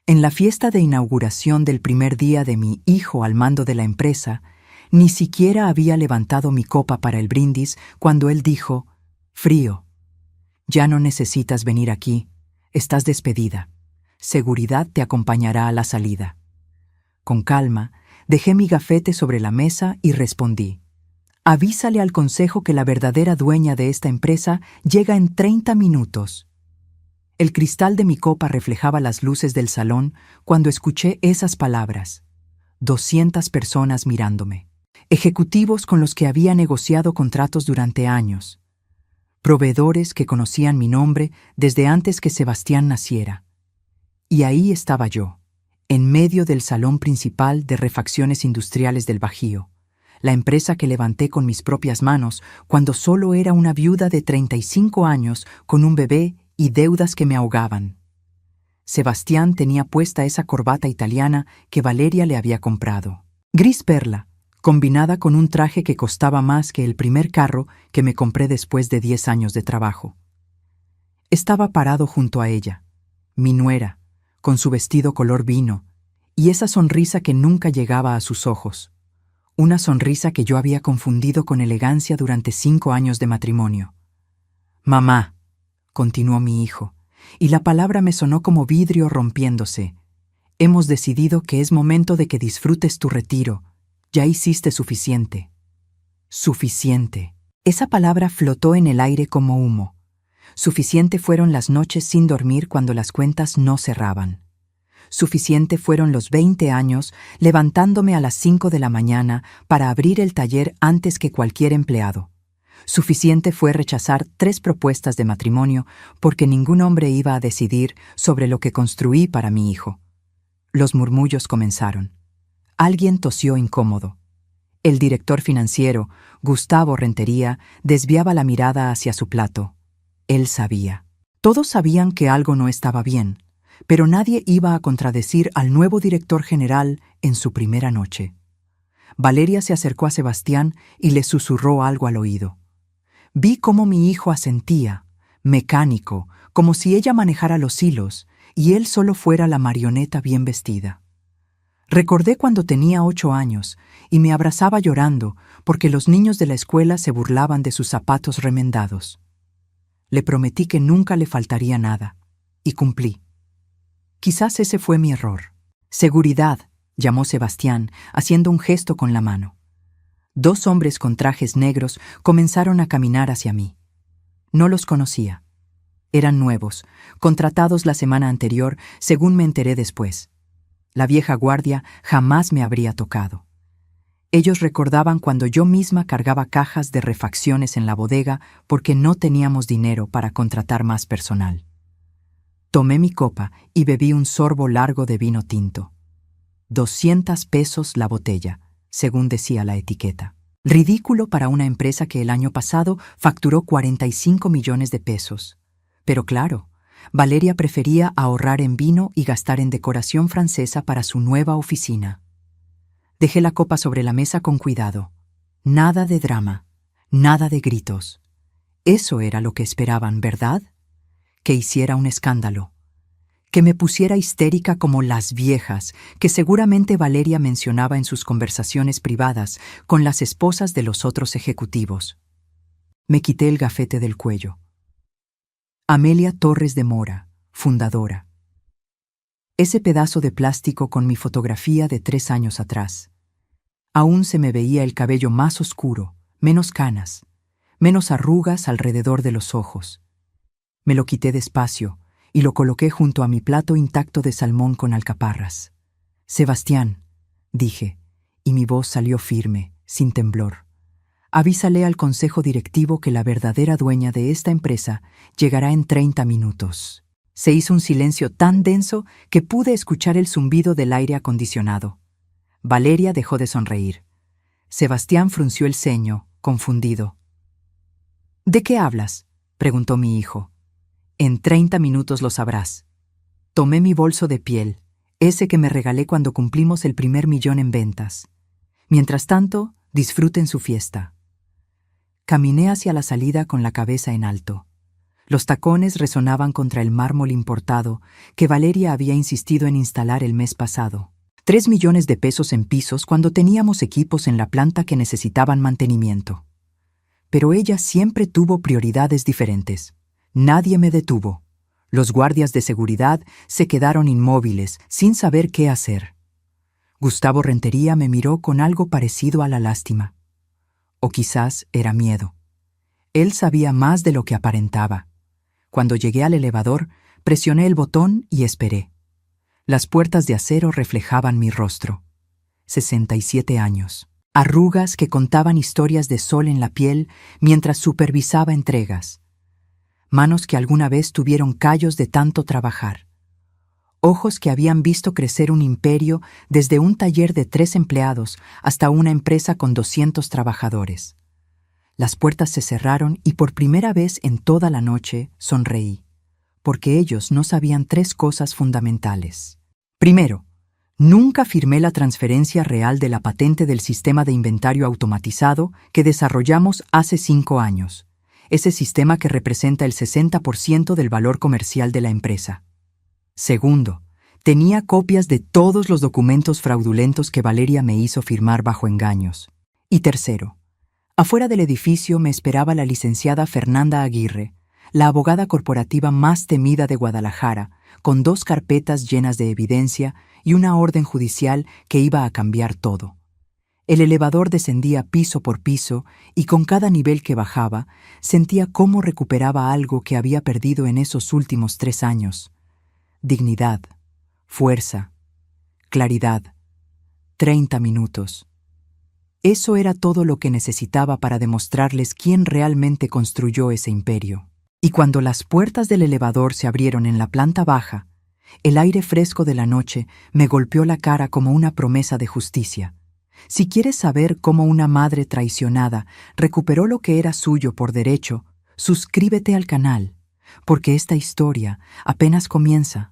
En la fiesta de inauguración del primer día de mi hijo al mando de la empresa, ni siquiera había levantado mi copa para el brindis cuando él dijo: «Frío, ya no necesitas venir aquí, estás despedida. Seguridad te acompañará a la salida». Con calma, dejé mi gafete sobre la mesa y respondí: «Avísale al consejo que la verdadera dueña de esta empresa llega en 30 minutos». El cristal de mi copa reflejaba las luces del salón cuando escuché esas palabras. 200 personas mirándome. Ejecutivos con los que había negociado contratos durante años. Proveedores que conocían mi nombre desde antes que Sebastián naciera. Y ahí estaba yo, en medio del salón principal de Refacciones Industriales del Bajío, la empresa que levanté con mis propias manos cuando solo era una viuda de 35 años con un bebé y deudas que me ahogaban. Sebastián tenía puesta esa corbata italiana que Valeria le había comprado. Gris perla, combinada con un traje que costaba más que el primer carro que me compré después de 10 años de trabajo. Estaba parado junto a ella, mi nuera, con su vestido color vino, y esa sonrisa que nunca llegaba a sus ojos. Una sonrisa que yo había confundido con elegancia durante 5 años de matrimonio. «Mamá», continuó mi hijo, y la palabra me sonó como vidrio rompiéndose. «Hemos decidido que es momento de que disfrutes tu retiro. Ya hiciste suficiente». Suficiente. Esa palabra flotó en el aire como humo. Suficiente fueron las noches sin dormir cuando las cuentas no cerraban. Suficiente fueron los 20 años levantándome a las 5 de la mañana para abrir el taller antes que cualquier empleado. Suficiente fue rechazar 3 propuestas de matrimonio porque ningún hombre iba a decidir sobre lo que construí para mi hijo. Los murmullos comenzaron. Alguien tosió incómodo. El director financiero, Gustavo Rentería, desviaba la mirada hacia su plato. Él sabía. Todos sabían que algo no estaba bien, pero nadie iba a contradecir al nuevo director general en su primera noche. Valeria se acercó a Sebastián y le susurró algo al oído. Vi cómo mi hijo asentía, mecánico, como si ella manejara los hilos y él solo fuera la marioneta bien vestida. Recordé cuando tenía 8 años y me abrazaba llorando porque los niños de la escuela se burlaban de sus zapatos remendados. Le prometí que nunca le faltaría nada, y cumplí. Quizás ese fue mi error. «Seguridad», llamó Sebastián, haciendo un gesto con la mano. 2 hombres con trajes negros comenzaron a caminar hacia mí. No los conocía. Eran nuevos, contratados la semana anterior, según me enteré después. La vieja guardia jamás me habría tocado. Ellos recordaban cuando yo misma cargaba cajas de refacciones en la bodega porque no teníamos dinero para contratar más personal. Tomé mi copa y bebí un sorbo largo de vino tinto. 200 pesos la botella, según decía la etiqueta. Ridículo para una empresa que el año pasado facturó 45 millones de pesos. Pero claro, Valeria prefería ahorrar en vino y gastar en decoración francesa para su nueva oficina. Dejé la copa sobre la mesa con cuidado. Nada de drama, nada de gritos. Eso era lo que esperaban, ¿verdad? Que hiciera un escándalo. Que me pusiera histérica como las viejas, que seguramente Valeria mencionaba en sus conversaciones privadas con las esposas de los otros ejecutivos. Me quité el gafete del cuello. Amelia Torres de Mora, fundadora. Ese pedazo de plástico con mi fotografía de 3 años atrás. Aún se me veía el cabello más oscuro, menos canas, menos arrugas alrededor de los ojos. Me lo quité despacio y lo coloqué junto a mi plato intacto de salmón con alcaparras. «Sebastián», dije, y mi voz salió firme, sin temblor. «Avísale al consejo directivo que la verdadera dueña de esta empresa llegará en 30 minutos». Se hizo un silencio tan denso que pude escuchar el zumbido del aire acondicionado. Valeria dejó de sonreír. Sebastián frunció el ceño, confundido. «¿De qué hablas?», preguntó mi hijo. «En 30 minutos lo sabrás». Tomé mi bolso de piel, ese que me regalé cuando cumplimos el primer millón en ventas. Mientras tanto, disfruten su fiesta. Caminé hacia la salida con la cabeza en alto. Los tacones resonaban contra el mármol importado que Valeria había insistido en instalar el mes pasado. 3 millones de pesos en pisos cuando teníamos equipos en la planta que necesitaban mantenimiento. Pero ella siempre tuvo prioridades diferentes. Nadie me detuvo. Los guardias de seguridad se quedaron inmóviles, sin saber qué hacer. Gustavo Rentería me miró con algo parecido a la lástima. O quizás era miedo. Él sabía más de lo que aparentaba. Cuando llegué al elevador, presioné el botón y esperé. Las puertas de acero reflejaban mi rostro. 67 años. Arrugas que contaban historias de sol en la piel mientras supervisaba entregas. Manos que alguna vez tuvieron callos de tanto trabajar. Ojos que habían visto crecer un imperio desde un taller de 3 empleados hasta una empresa con 200 trabajadores. Las puertas se cerraron y por primera vez en toda la noche sonreí, porque ellos no sabían 3 cosas fundamentales. Primero, nunca firmé la transferencia real de la patente del sistema de inventario automatizado que desarrollamos hace 5 años, ese sistema que representa el 60% del valor comercial de la empresa. Segundo, tenía copias de todos los documentos fraudulentos que Valeria me hizo firmar bajo engaños. Y tercero, afuera del edificio me esperaba la licenciada Fernanda Aguirre, la abogada corporativa más temida de Guadalajara, con 2 carpetas llenas de evidencia y una orden judicial que iba a cambiar todo. El elevador descendía piso por piso y con cada nivel que bajaba sentía cómo recuperaba algo que había perdido en esos últimos 3 años. Dignidad, fuerza, claridad. 30 minutos. Eso era todo lo que necesitaba para demostrarles quién realmente construyó ese imperio. Y cuando las puertas del elevador se abrieron en la planta baja, el aire fresco de la noche me golpeó la cara como una promesa de justicia. Si quieres saber cómo una madre traicionada recuperó lo que era suyo por derecho, suscríbete al canal, porque esta historia apenas comienza.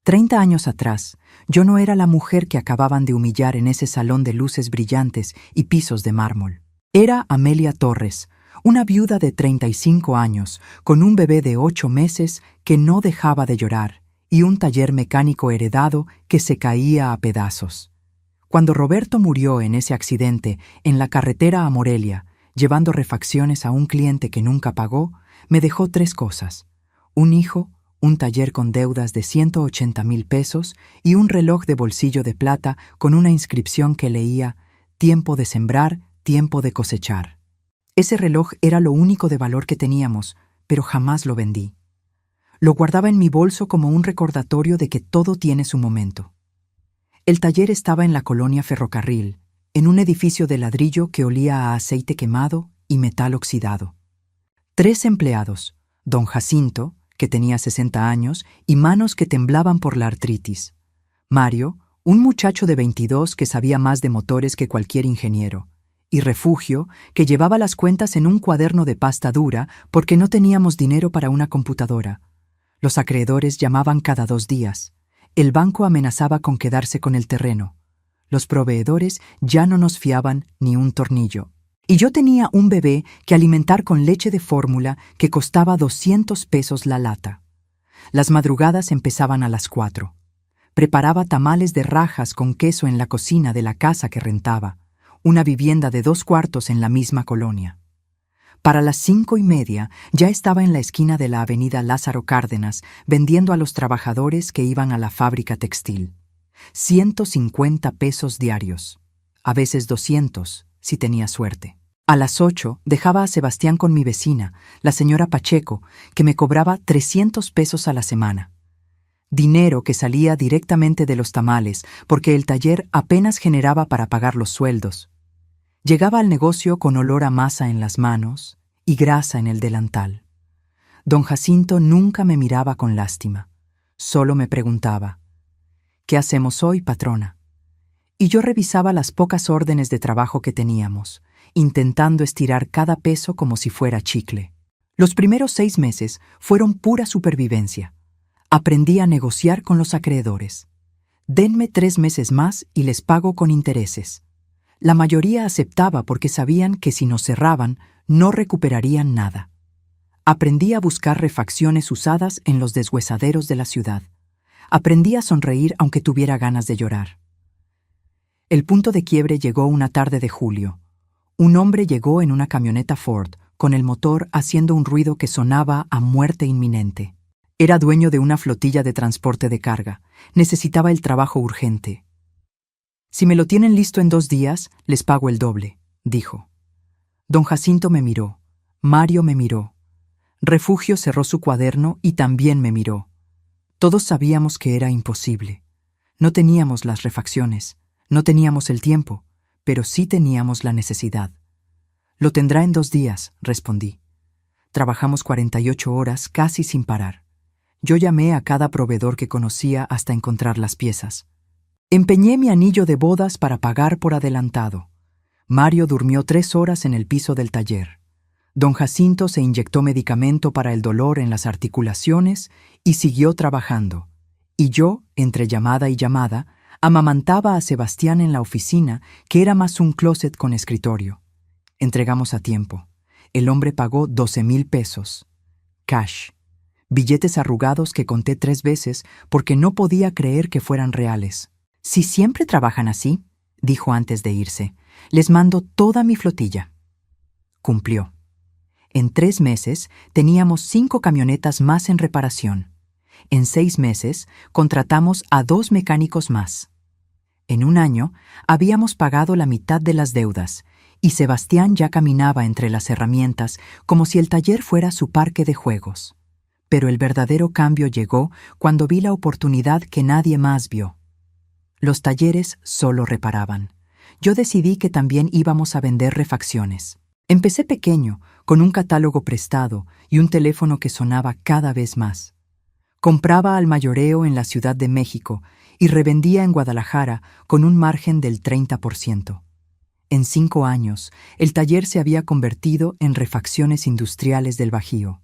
30 años atrás, yo no era la mujer que acababan de humillar en ese salón de luces brillantes y pisos de mármol. Era Amelia Torres, una viuda de 35 años, con un bebé de 8 meses que no dejaba de llorar, y un taller mecánico heredado que se caía a pedazos. Cuando Roberto murió en ese accidente en la carretera a Morelia, llevando refacciones a un cliente que nunca pagó, me dejó 3 cosas: un hijo, un taller con deudas de 180,000 pesos y un reloj de bolsillo de plata con una inscripción que leía: tiempo de sembrar, tiempo de cosechar. Ese reloj era lo único de valor que teníamos, pero jamás lo vendí. Lo guardaba en mi bolso como un recordatorio de que todo tiene su momento. El taller estaba en la colonia Ferrocarril, en un edificio de ladrillo que olía a aceite quemado y metal oxidado. 3 empleados, don Jacinto, que tenía 60 años, y manos que temblaban por la artritis. Mario, un muchacho de 22 que sabía más de motores que cualquier ingeniero. Y Refugio, que llevaba las cuentas en un cuaderno de pasta dura porque no teníamos dinero para una computadora. Los acreedores llamaban cada 2 días. El banco amenazaba con quedarse con el terreno. Los proveedores ya no nos fiaban ni un tornillo. Y yo tenía un bebé que alimentar con leche de fórmula que costaba 200 pesos la lata. Las madrugadas empezaban a las 4. Preparaba tamales de rajas con queso en la cocina de la casa que rentaba, una vivienda de 2 cuartos en la misma colonia. Para las 5:30 ya estaba en la esquina de la avenida Lázaro Cárdenas vendiendo a los trabajadores que iban a la fábrica textil. 150 pesos diarios, a veces 200, si tenía suerte. A las 8 dejaba a Sebastián con mi vecina, la señora Pacheco, que me cobraba 300 pesos a la semana. Dinero que salía directamente de los tamales, porque el taller apenas generaba para pagar los sueldos. Llegaba al negocio con olor a masa en las manos y grasa en el delantal. Don Jacinto nunca me miraba con lástima. Solo me preguntaba: ¿qué hacemos hoy, patrona? Y yo revisaba las pocas órdenes de trabajo que teníamos, intentando estirar cada peso como si fuera chicle. Los primeros 6 meses fueron pura supervivencia. Aprendí a negociar con los acreedores. Denme 3 meses más y les pago con intereses. La mayoría aceptaba porque sabían que si nos cerraban, no recuperarían nada. Aprendí a buscar refacciones usadas en los deshuesaderos de la ciudad. Aprendí a sonreír aunque tuviera ganas de llorar. El punto de quiebre llegó una tarde de julio. Un hombre llegó en una camioneta Ford, con el motor haciendo un ruido que sonaba a muerte inminente. Era dueño de una flotilla de transporte de carga. Necesitaba el trabajo urgente. «Si me lo tienen listo en 2 días, les pago el doble», dijo. Don Jacinto me miró. Mario me miró. Refugio cerró su cuaderno y también me miró. Todos sabíamos que era imposible. No teníamos las refacciones, no teníamos el tiempo, pero sí teníamos la necesidad. «Lo tendrá en 2 días», respondí. Trabajamos 48 horas casi sin parar. Yo llamé a cada proveedor que conocía hasta encontrar las piezas. Empeñé mi anillo de bodas para pagar por adelantado. Mario durmió 3 horas en el piso del taller. Don Jacinto se inyectó medicamento para el dolor en las articulaciones y siguió trabajando. Y yo, entre llamada y llamada, amamantaba a Sebastián en la oficina, que era más un closet con escritorio. Entregamos a tiempo. El hombre pagó 12,000 pesos. Cash. Billetes arrugados que conté 3 veces porque no podía creer que fueran reales. «Si siempre trabajan así», dijo antes de irse, «les mando toda mi flotilla». Cumplió. En 3 meses teníamos 5 camionetas más en reparación. En 6 meses contratamos a 2 mecánicos más. En 1 año habíamos pagado la mitad de las deudas y Sebastián ya caminaba entre las herramientas como si el taller fuera su parque de juegos. Pero el verdadero cambio llegó cuando vi la oportunidad que nadie más vio. Los talleres solo reparaban. Yo decidí que también íbamos a vender refacciones. Empecé pequeño, con un catálogo prestado y un teléfono que sonaba cada vez más. Compraba al mayoreo en la Ciudad de México y revendía en Guadalajara con un margen del 30%. En 5 años, el taller se había convertido en Refacciones Industriales del Bajío.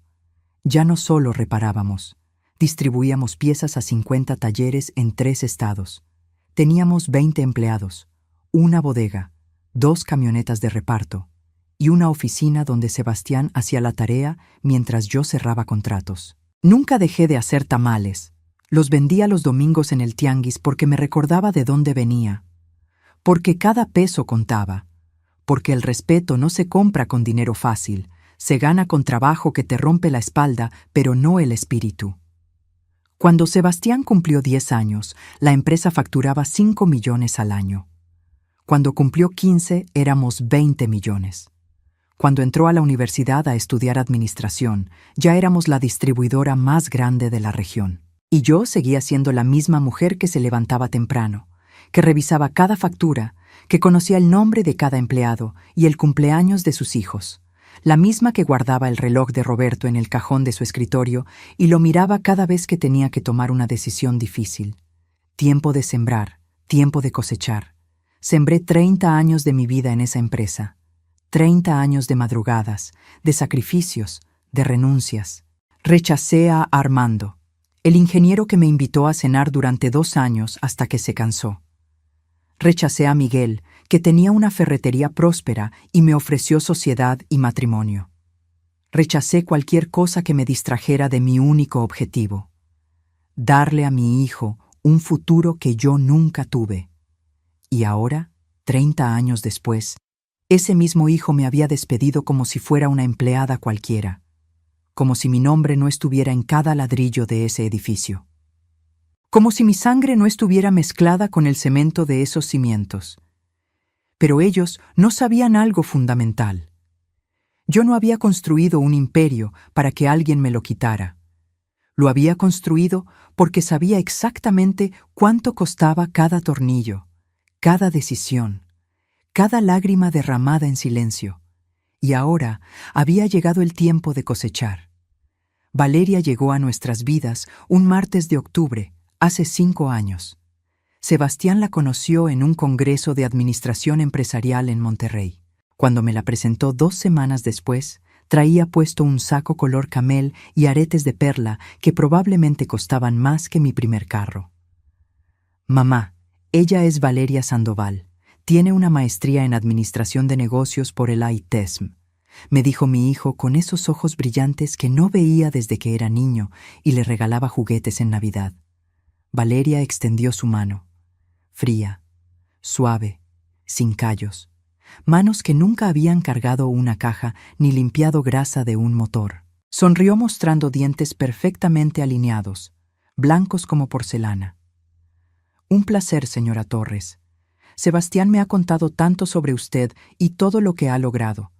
Ya no solo reparábamos, distribuíamos piezas a 50 talleres en 3 estados. Teníamos 20 empleados, una bodega, 2 camionetas de reparto y una oficina donde Sebastián hacía la tarea mientras yo cerraba contratos. Nunca dejé de hacer tamales. Los vendía los domingos en el tianguis porque me recordaba de dónde venía. Porque cada peso contaba. Porque el respeto no se compra con dinero fácil, se gana con trabajo que te rompe la espalda, pero no el espíritu. Cuando Sebastián cumplió 10 años, la empresa facturaba 5 millones al año. Cuando cumplió 15, éramos 20 millones. Cuando entró a la universidad a estudiar administración, ya éramos la distribuidora más grande de la región. Y yo seguía siendo la misma mujer que se levantaba temprano, que revisaba cada factura, que conocía el nombre de cada empleado y el cumpleaños de sus hijos. La misma que guardaba el reloj de Roberto en el cajón de su escritorio y lo miraba cada vez que tenía que tomar una decisión difícil. Tiempo de sembrar, tiempo de cosechar. Sembré 30 años de mi vida en esa empresa. 30 años de madrugadas, de sacrificios, de renuncias. Rechacé a Armando, el ingeniero que me invitó a cenar durante 2 años hasta que se cansó. Rechacé a Miguel, que tenía una ferretería próspera y me ofreció sociedad y matrimonio. Rechacé cualquier cosa que me distrajera de mi único objetivo: darle a mi hijo un futuro que yo nunca tuve. Y ahora, 30 años después, ese mismo hijo me había despedido como si fuera una empleada cualquiera, como si mi nombre no estuviera en cada ladrillo de ese edificio, como si mi sangre no estuviera mezclada con el cemento de esos cimientos. Pero ellos no sabían algo fundamental. Yo no había construido un imperio para que alguien me lo quitara. Lo había construido porque sabía exactamente cuánto costaba cada tornillo, cada decisión, cada lágrima derramada en silencio. Y ahora había llegado el tiempo de cosechar. Valeria llegó a nuestras vidas un martes de octubre, hace 5 años. Sebastián la conoció en un congreso de administración empresarial en Monterrey. Cuando me la presentó 2 semanas después, traía puesto un saco color camel y aretes de perla que probablemente costaban más que mi primer carro. «Mamá, ella es Valeria Sandoval. Tiene una maestría en Administración de Negocios por el ITESM. me dijo mi hijo con esos ojos brillantes que no veía desde que era niño y le regalaba juguetes en Navidad. Valeria extendió su mano, fría, suave, sin callos, manos que nunca habían cargado una caja ni limpiado grasa de un motor. Sonrió mostrando dientes perfectamente alineados, blancos como porcelana. Un placer, señora Torres. Sebastián me ha contado tanto sobre usted y todo lo que ha logrado.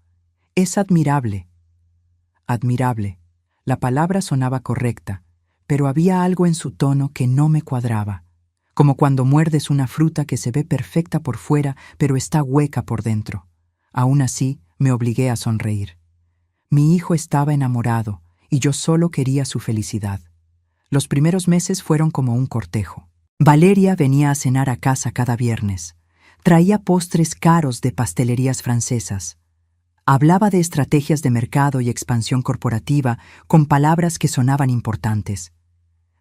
Es admirable. Admirable. La palabra sonaba correcta, pero había algo en su tono que no me cuadraba, como cuando muerdes una fruta que se ve perfecta por fuera, pero está hueca por dentro. Aún así, me obligué a sonreír. Mi hijo estaba enamorado, y yo solo quería su felicidad. Los primeros meses fueron como un cortejo. Valeria venía a cenar a casa cada viernes. Traía postres caros de pastelerías francesas. Hablaba de estrategias de mercado y expansión corporativa con palabras que sonaban importantes.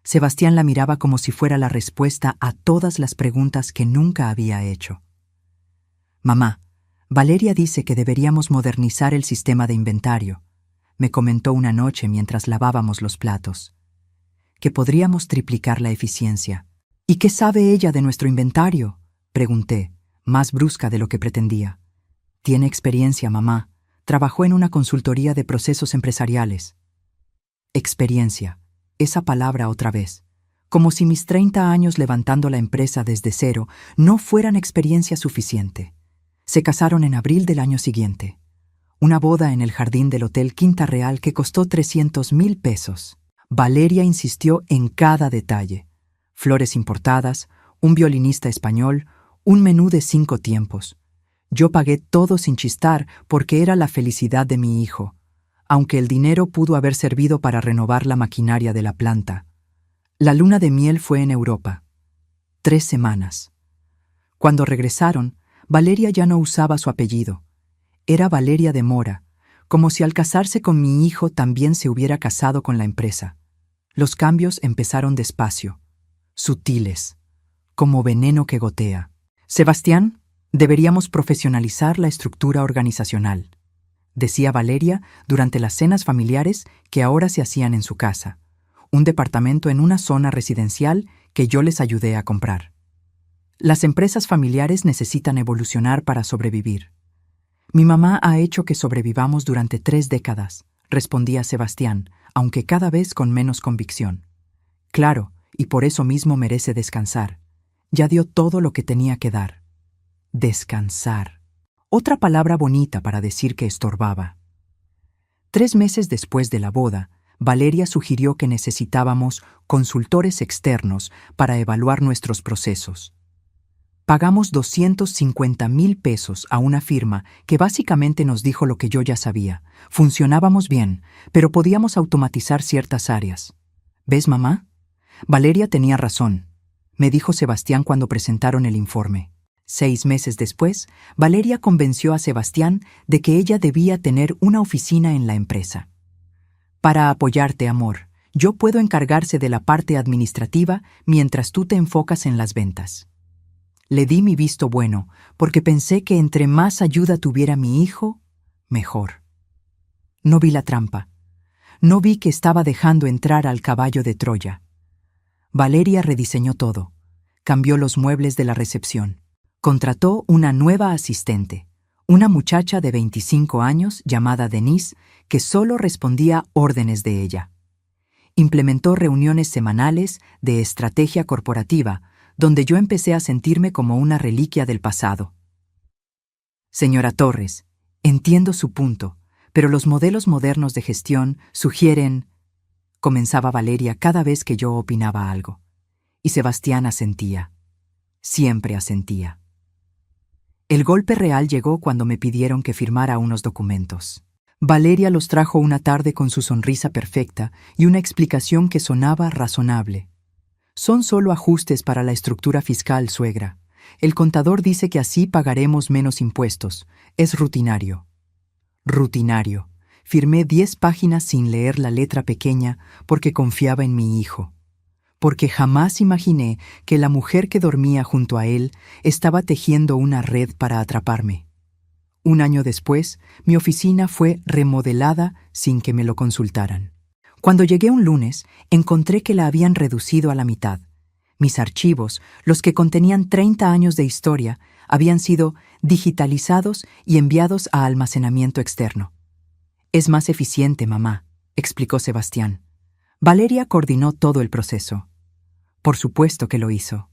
Sebastián la miraba como si fuera la respuesta a todas las preguntas que nunca había hecho. «Mamá, Valeria dice que deberíamos modernizar el sistema de inventario», me comentó una noche mientras lavábamos los platos. «Que podríamos triplicar la eficiencia». «¿Y qué sabe ella de nuestro inventario?», pregunté, más brusca de lo que pretendía. «Tiene experiencia, mamá. Trabajó en una consultoría de procesos empresariales». Experiencia. Esa palabra otra vez. Como si mis 30 años levantando la empresa desde cero no fueran experiencia suficiente. Se casaron en abril del año siguiente. Una boda en el jardín del Hotel Quinta Real que costó 300,000 pesos. Valeria insistió en cada detalle. Flores importadas, un violinista español, un menú de 5 tiempos. Yo pagué todo sin chistar porque era la felicidad de mi hijo, aunque el dinero pudo haber servido para renovar la maquinaria de la planta. La luna de miel fue en Europa. 3 semanas. Cuando regresaron, Valeria ya no usaba su apellido. Era Valeria de Mora, como si al casarse con mi hijo también se hubiera casado con la empresa. Los cambios empezaron despacio, sutiles, como veneno que gotea. «Sebastián, deberíamos profesionalizar la estructura organizacional», decía Valeria durante las cenas familiares que ahora se hacían en su casa, un departamento en una zona residencial que yo les ayudé a comprar. «Las empresas familiares necesitan evolucionar para sobrevivir». «Mi mamá ha hecho que sobrevivamos durante 3 décadas», respondía Sebastián, aunque cada vez con menos convicción. «Claro, y por eso mismo merece descansar. Ya dio todo lo que tenía que dar». Descansar. Otra palabra bonita para decir que estorbaba. 3 meses después de la boda, Valeria sugirió que necesitábamos consultores externos para evaluar nuestros procesos. Pagamos 250,000 pesos a una firma que básicamente nos dijo lo que yo ya sabía. Funcionábamos bien, pero podíamos automatizar ciertas áreas. ¿Ves, mamá? Valeria tenía razón, me dijo Sebastián cuando presentaron el informe. 6 meses después, Valeria convenció a Sebastián de que ella debía tener una oficina en la empresa. «Para apoyarte, amor, yo puedo encargarse de la parte administrativa mientras tú te enfocas en las ventas». Le di mi visto bueno, porque pensé que entre más ayuda tuviera mi hijo, mejor. No vi la trampa. No vi que estaba dejando entrar al caballo de Troya. Valeria rediseñó todo. Cambió los muebles de la recepción. Contrató una nueva asistente, una muchacha de 25 años llamada Denise, que solo respondía órdenes de ella. Implementó reuniones semanales de estrategia corporativa, donde yo empecé a sentirme como una reliquia del pasado. «Señora Torres, entiendo su punto, pero los modelos modernos de gestión sugieren…», comenzaba Valeria cada vez que yo opinaba algo. Y Sebastián asentía. Siempre asentía. El golpe real llegó cuando me pidieron que firmara unos documentos. Valeria los trajo una tarde con su sonrisa perfecta y una explicación que sonaba razonable. «Son solo ajustes para la estructura fiscal, suegra. El contador dice que así pagaremos menos impuestos. Es rutinario». Rutinario. Firmé 10 páginas sin leer la letra pequeña porque confiaba en mi hijo. Porque jamás imaginé que la mujer que dormía junto a él estaba tejiendo una red para atraparme. Un año después, mi oficina fue remodelada sin que me lo consultaran. Cuando llegué un lunes, encontré que la habían reducido a la mitad. Mis archivos, los que contenían 30 años de historia, habían sido digitalizados y enviados a almacenamiento externo. «Es más eficiente, mamá», explicó Sebastián. Valeria coordinó todo el proceso. Por supuesto que lo hizo.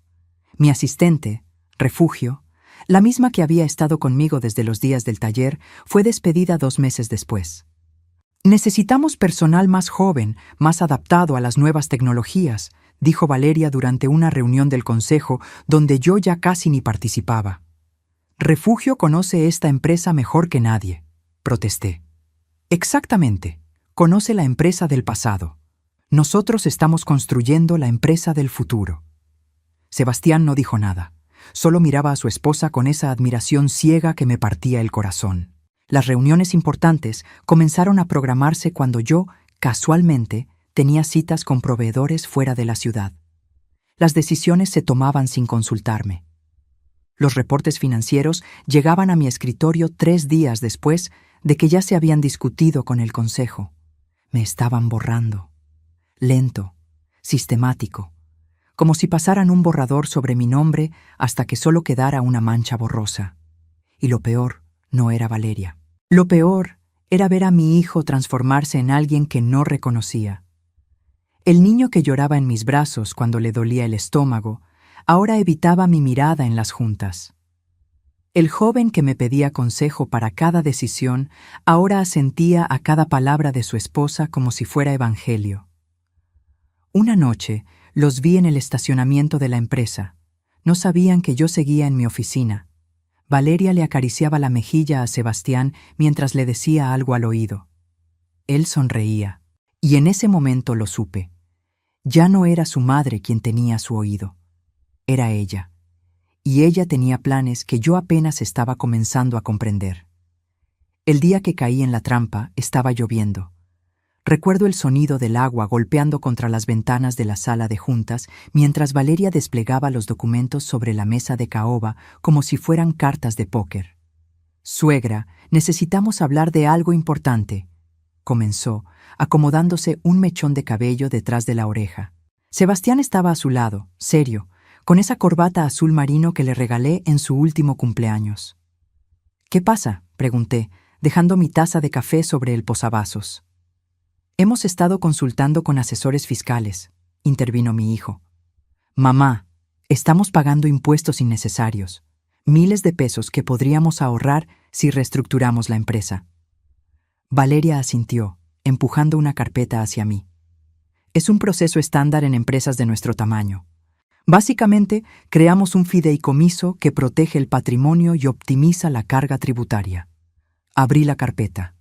Mi asistente, Refugio, la misma que había estado conmigo desde los días del taller, fue despedida 2 meses después. «Necesitamos personal más joven, más adaptado a las nuevas tecnologías», dijo Valeria durante una reunión del consejo donde yo ya casi ni participaba. «Refugio conoce esta empresa mejor que nadie», protesté. «Exactamente, conoce la empresa del pasado. Nosotros estamos construyendo la empresa del futuro». Sebastián no dijo nada. Solo miraba a su esposa con esa admiración ciega que me partía el corazón. Las reuniones importantes comenzaron a programarse cuando yo, casualmente, tenía citas con proveedores fuera de la ciudad. Las decisiones se tomaban sin consultarme. Los reportes financieros llegaban a mi escritorio 3 días después de que ya se habían discutido con el consejo. Me estaban borrando. Lento, sistemático, como si pasaran un borrador sobre mi nombre hasta que solo quedara una mancha borrosa. Y lo peor no era Valeria. Lo peor era ver a mi hijo transformarse en alguien que no reconocía. El niño que lloraba en mis brazos cuando le dolía el estómago, ahora evitaba mi mirada en las juntas. El joven que me pedía consejo para cada decisión, ahora asentía a cada palabra de su esposa como si fuera evangelio. Una noche, los vi en el estacionamiento de la empresa. No sabían que yo seguía en mi oficina. Valeria le acariciaba la mejilla a Sebastián mientras le decía algo al oído. Él sonreía, y en ese momento lo supe. Ya no era su madre quien tenía su oído. Era ella. Y ella tenía planes que yo apenas estaba comenzando a comprender. El día que caí en la trampa estaba lloviendo. Recuerdo el sonido del agua golpeando contra las ventanas de la sala de juntas mientras Valeria desplegaba los documentos sobre la mesa de caoba como si fueran cartas de póker. «Suegra, necesitamos hablar de algo importante», comenzó, acomodándose un mechón de cabello detrás de la oreja. Sebastián estaba a su lado, serio, con esa corbata azul marino que le regalé en su último cumpleaños. «¿Qué pasa?», pregunté, dejando mi taza de café sobre el posavasos. «Hemos estado consultando con asesores fiscales», intervino mi hijo. «Mamá, estamos pagando impuestos innecesarios, miles de pesos que podríamos ahorrar si reestructuramos la empresa». Valeria asintió, empujando una carpeta hacia mí. «Es un proceso estándar en empresas de nuestro tamaño. Básicamente, creamos un fideicomiso que protege el patrimonio y optimiza la carga tributaria». Abrí la carpeta.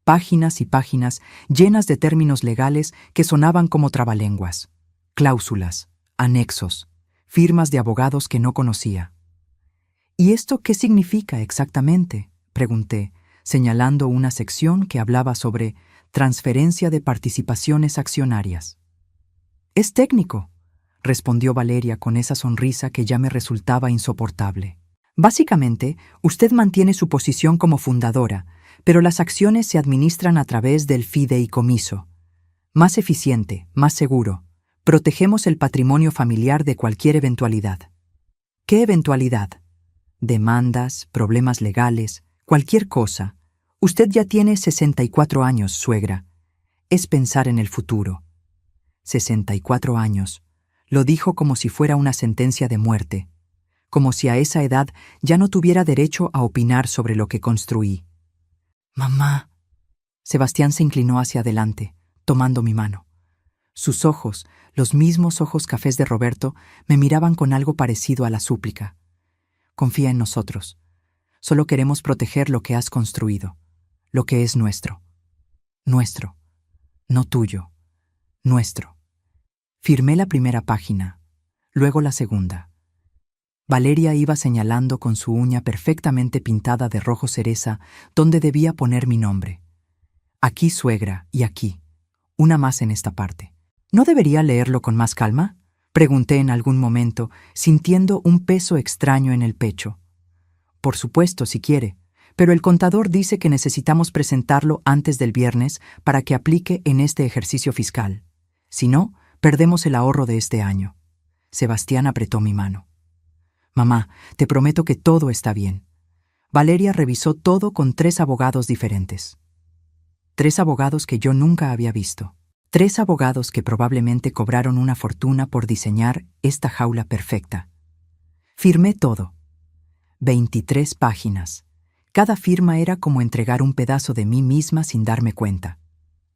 Páginas y páginas llenas de términos legales que sonaban como trabalenguas. Cláusulas, anexos, firmas de abogados que no conocía. «¿Y esto qué significa exactamente?», pregunté, señalando una sección que hablaba sobre transferencia de participaciones accionarias. «Es técnico», respondió Valeria con esa sonrisa que ya me resultaba insoportable. «Básicamente, usted mantiene su posición como fundadora, pero las acciones se administran a través del fideicomiso. Más eficiente, más seguro. Protegemos el patrimonio familiar de cualquier eventualidad». «¿Qué eventualidad?». «Demandas, problemas legales, cualquier cosa. Usted ya tiene 64 años, suegra. Es pensar en el futuro». 64 años. Lo dijo como si fuera una sentencia de muerte, como si a esa edad ya no tuviera derecho a opinar sobre lo que construí. «Mamá». Sebastián se inclinó hacia adelante, tomando mi mano. Sus ojos, los mismos ojos cafés de Roberto, me miraban con algo parecido a la súplica. «Confía en nosotros. Solo queremos proteger lo que has construido, lo que es nuestro. Nuestro, no tuyo, nuestro». Firmé la primera página, luego la segunda. Valeria iba señalando con su uña perfectamente pintada de rojo cereza dónde debía poner mi nombre. «Aquí, suegra, y aquí. Una más en esta parte». «¿No debería leerlo con más calma?», pregunté en algún momento, sintiendo un peso extraño en el pecho. «Por supuesto, si quiere, pero el contador dice que necesitamos presentarlo antes del viernes para que aplique en este ejercicio fiscal. Si no, perdemos el ahorro de este año. Sebastián apretó mi mano. Mamá, te prometo que todo está bien. Valeria revisó todo con 3 abogados diferentes. 3 abogados que yo nunca había visto. 3 abogados que probablemente cobraron una fortuna por diseñar esta jaula perfecta. Firmé todo. 23 páginas. Cada firma era como entregar un pedazo de mí misma sin darme cuenta.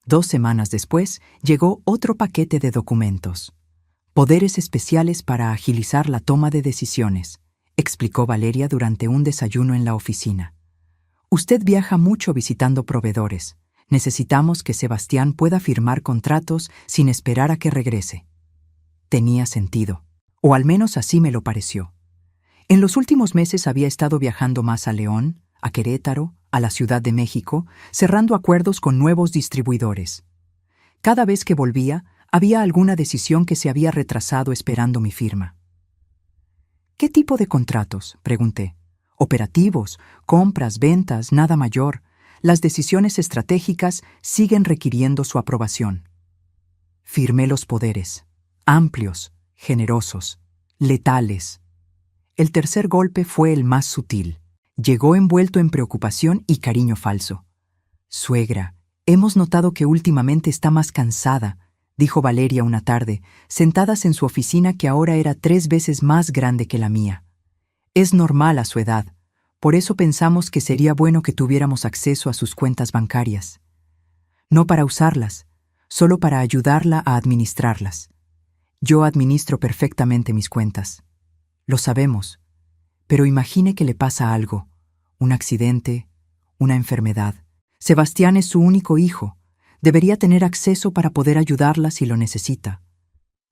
2 semanas después, llegó otro paquete de documentos. Poderes especiales para agilizar la toma de decisiones, explicó Valeria durante un desayuno en la oficina. Usted viaja mucho visitando proveedores. Necesitamos que Sebastián pueda firmar contratos sin esperar a que regrese. Tenía sentido, o al menos así me lo pareció. En los últimos meses había estado viajando más a León, a Querétaro, a la Ciudad de México, cerrando acuerdos con nuevos distribuidores. Cada vez que volvía, había alguna decisión que se había retrasado esperando mi firma. ¿Qué tipo de contratos?, pregunté. Operativos, compras, ventas, nada mayor. Las decisiones estratégicas siguen requiriendo su aprobación. Firmé los poderes, amplios, generosos, letales. El tercer golpe fue el más sutil. Llegó envuelto en preocupación y cariño falso. Suegra, hemos notado que últimamente está más cansada, dijo Valeria una tarde, sentadas en su oficina que ahora era 3 veces más grande que la mía. Es normal a su edad, por eso pensamos que sería bueno que tuviéramos acceso a sus cuentas bancarias. No para usarlas, solo para ayudarla a administrarlas. Yo administro perfectamente mis cuentas. Lo sabemos, pero imagine que le pasa algo, un accidente, una enfermedad. Sebastián es su único hijo. Debería tener acceso para poder ayudarla si lo necesita.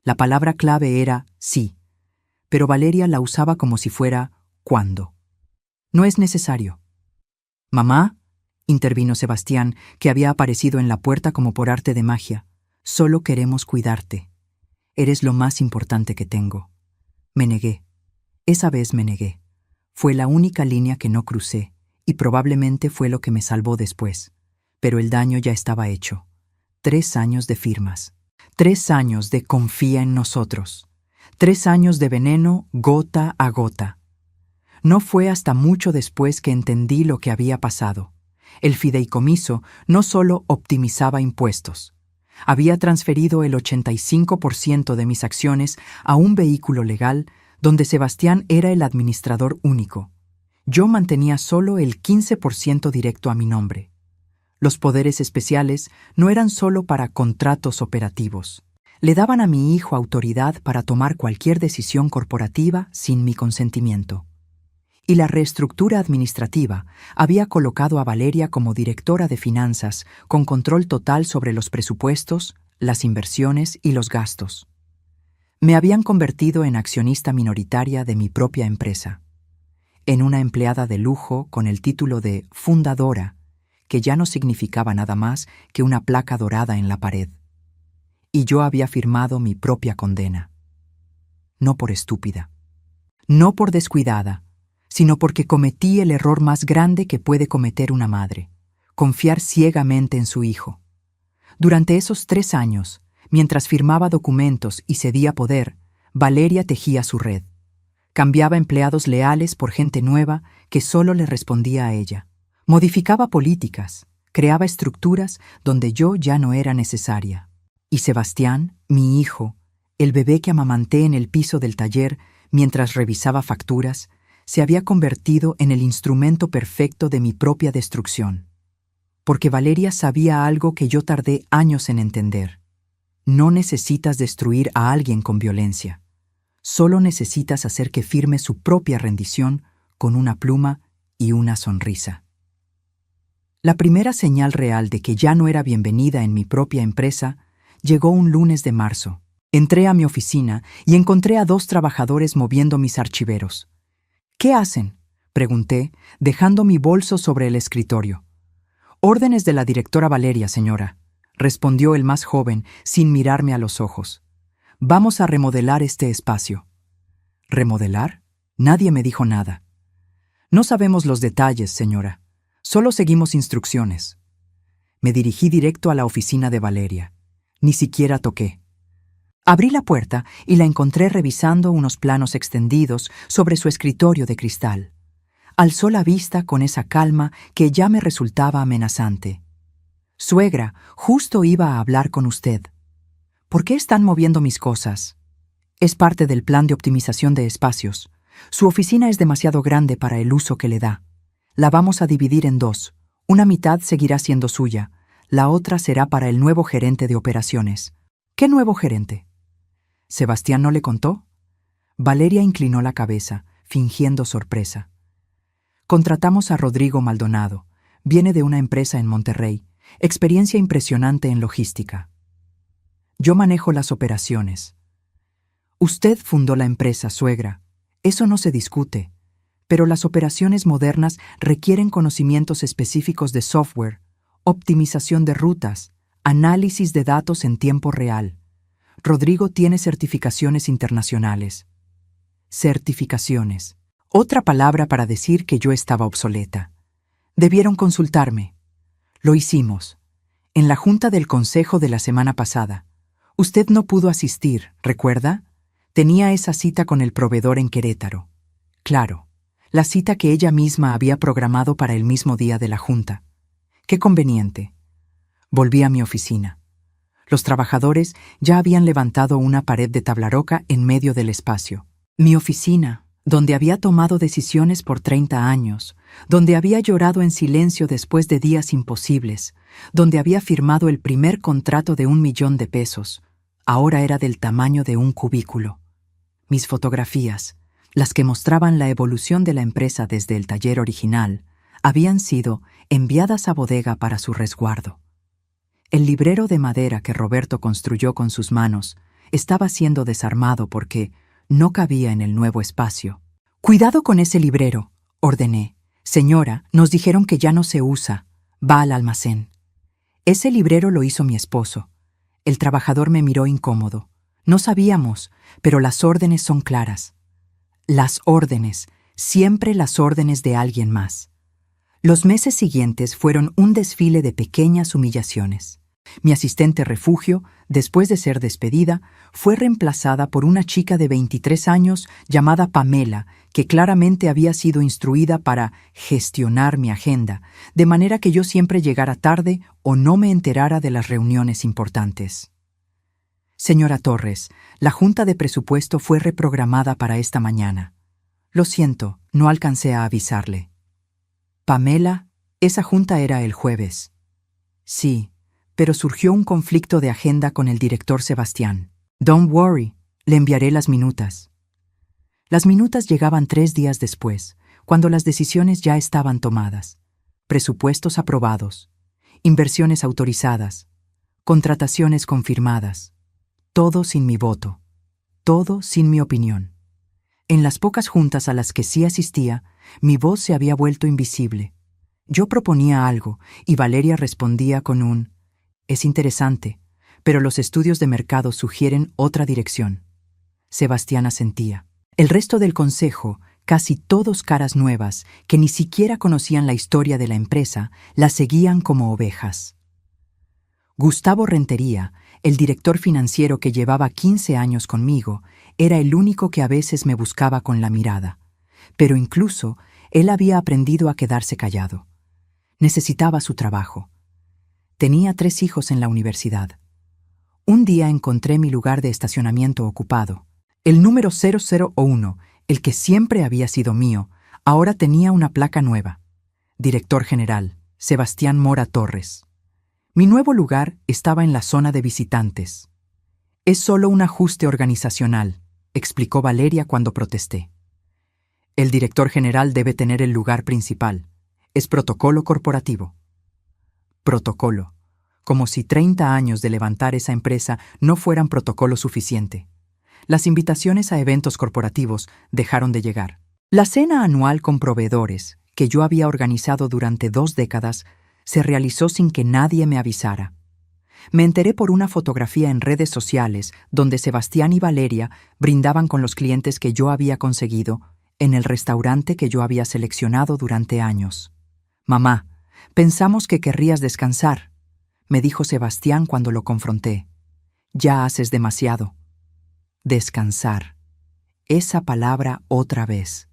La palabra clave era sí, pero Valeria la usaba como si fuera cuando. No es necesario. Mamá, intervino Sebastián, que había aparecido en la puerta como por arte de magia. Solo queremos cuidarte. Eres lo más importante que tengo. Me negué. Esa vez me negué. Fue la única línea que no crucé, y probablemente fue lo que me salvó después. Pero el daño ya estaba hecho. 3 años de firmas. 3 años de confía en nosotros. 3 años de veneno gota a gota. No fue hasta mucho después que entendí lo que había pasado. El fideicomiso no solo optimizaba impuestos. Había transferido el 85% de mis acciones a un vehículo legal donde Sebastián era el administrador único. Yo mantenía solo el 15% directo a mi nombre. Los poderes especiales no eran solo para contratos operativos. Le daban a mi hijo autoridad para tomar cualquier decisión corporativa sin mi consentimiento. Y la reestructura administrativa había colocado a Valeria como directora de finanzas, con control total sobre los presupuestos, las inversiones y los gastos. Me habían convertido en accionista minoritaria de mi propia empresa, en una empleada de lujo con el título de fundadora, que ya no significaba nada más que una placa dorada en la pared. Y yo había firmado mi propia condena. No por estúpida, no por descuidada, sino porque cometí el error más grande que puede cometer una madre: confiar ciegamente en su hijo. Durante esos 3 años, mientras firmaba documentos y cedía poder, Valeria tejía su red. Cambiaba empleados leales por gente nueva que solo le respondía a ella. Modificaba políticas, creaba estructuras donde yo ya no era necesaria. Y Sebastián, mi hijo, el bebé que amamanté en el piso del taller mientras revisaba facturas, se había convertido en el instrumento perfecto de mi propia destrucción. Porque Valeria sabía algo que yo tardé años en entender. No necesitas destruir a alguien con violencia. Solo necesitas hacer que firme su propia rendición con una pluma y una sonrisa. La primera señal real de que ya no era bienvenida en mi propia empresa llegó un lunes de marzo. Entré a mi oficina y encontré a 2 trabajadores moviendo mis archiveros. ¿Qué hacen?, pregunté, dejando mi bolso sobre el escritorio. Órdenes de la directora Valeria, señora, respondió el más joven sin mirarme a los ojos. Vamos a remodelar este espacio. ¿Remodelar? Nadie me dijo nada. No sabemos los detalles, señora. Solo seguimos instrucciones. Me dirigí directo a la oficina de Valeria. Ni siquiera toqué. Abrí la puerta y la encontré revisando unos planos extendidos sobre su escritorio de cristal. Alzó la vista con esa calma que ya me resultaba amenazante. «Suegra, justo iba a hablar con usted. ¿Por qué están moviendo mis cosas?» «Es parte del plan de optimización de espacios. Su oficina es demasiado grande para el uso que le da. La vamos a dividir en dos. Una mitad seguirá siendo suya. La otra será para el nuevo gerente de operaciones». «¿Qué nuevo gerente?» ¿Sebastián no le contó? Valeria inclinó la cabeza, fingiendo sorpresa. Contratamos a Rodrigo Maldonado. Viene de una empresa en Monterrey. Experiencia impresionante en logística. Yo manejo las operaciones. Usted fundó la empresa, suegra. Eso no se discute. Pero las operaciones modernas requieren conocimientos específicos de software, optimización de rutas, análisis de datos en tiempo real. Rodrigo tiene certificaciones internacionales. Certificaciones. Otra palabra para decir que yo estaba obsoleta. Debieron consultarme. Lo hicimos. En la junta del consejo de la semana pasada. Usted no pudo asistir, ¿recuerda? Tenía esa cita con el proveedor en Querétaro. Claro, la cita que ella misma había programado para el mismo día de la junta. Qué conveniente. Volví a mi oficina. Los trabajadores ya habían levantado una pared de tabla roca en medio del espacio. Mi oficina, donde había tomado decisiones por 30 años, donde había llorado en silencio después de días imposibles, donde había firmado el primer contrato de $1.000.000, ahora era del tamaño de un cubículo. Mis fotografías, las que mostraban la evolución de la empresa desde el taller original, habían sido enviadas a bodega para su resguardo. El librero de madera que Roberto construyó con sus manos estaba siendo desarmado porque no cabía en el nuevo espacio. «Cuidado con ese librero», ordené. «Señora, nos dijeron que ya no se usa. Va al almacén». Ese librero lo hizo mi esposo. El trabajador me miró incómodo. No sabíamos, pero las órdenes son claras. Las órdenes, siempre las órdenes de alguien más. Los meses siguientes fueron un desfile de pequeñas humillaciones. Mi asistente refugio, después de ser despedida, fue reemplazada por una chica de 23 años llamada Pamela, que claramente había sido instruida para gestionar mi agenda, de manera que yo siempre llegara tarde o no me enterara de las reuniones importantes. «Señora Torres, la junta de presupuesto fue reprogramada para esta mañana. Lo siento, no alcancé a avisarle». «Pamela, esa junta era el jueves». «Sí, pero surgió un conflicto de agenda con el director Sebastián». «Don't worry, le enviaré las minutas». Las minutas llegaban 3 días después, cuando las decisiones ya estaban tomadas. Presupuestos aprobados, inversiones autorizadas, contrataciones confirmadas. Todo sin mi voto, todo sin mi opinión. En las pocas juntas a las que sí asistía, mi voz se había vuelto invisible. Yo proponía algo y Valeria respondía con un «Es interesante, pero los estudios de mercado sugieren otra dirección». Sebastián asentía. El resto del consejo, casi todos caras nuevas, que ni siquiera conocían la historia de la empresa, la seguían como ovejas. Gustavo Rentería, el director financiero que llevaba 15 años conmigo, era el único que a veces me buscaba con la mirada. Pero incluso él había aprendido a quedarse callado. Necesitaba su trabajo. Tenía 3 hijos en la universidad. Un día encontré mi lugar de estacionamiento ocupado. El número 0001, el que siempre había sido mío, ahora tenía una placa nueva. Director general, Sebastián Mora Torres. Mi nuevo lugar estaba en la zona de visitantes. «Es solo un ajuste organizacional», explicó Valeria cuando protesté. «El director general debe tener el lugar principal. Es protocolo corporativo». Protocolo. Como si 30 años de levantar esa empresa no fueran protocolo suficiente. Las invitaciones a eventos corporativos dejaron de llegar. La cena anual con proveedores, que yo había organizado durante 2 décadas, se realizó sin que nadie me avisara. Me enteré por una fotografía en redes sociales donde Sebastián y Valeria brindaban con los clientes que yo había conseguido en el restaurante que yo había seleccionado durante años. «Mamá, Pensamos que querrías descansar, me dijo Sebastián cuando lo confronté. Ya haces demasiado. Descansar. Esa palabra otra vez.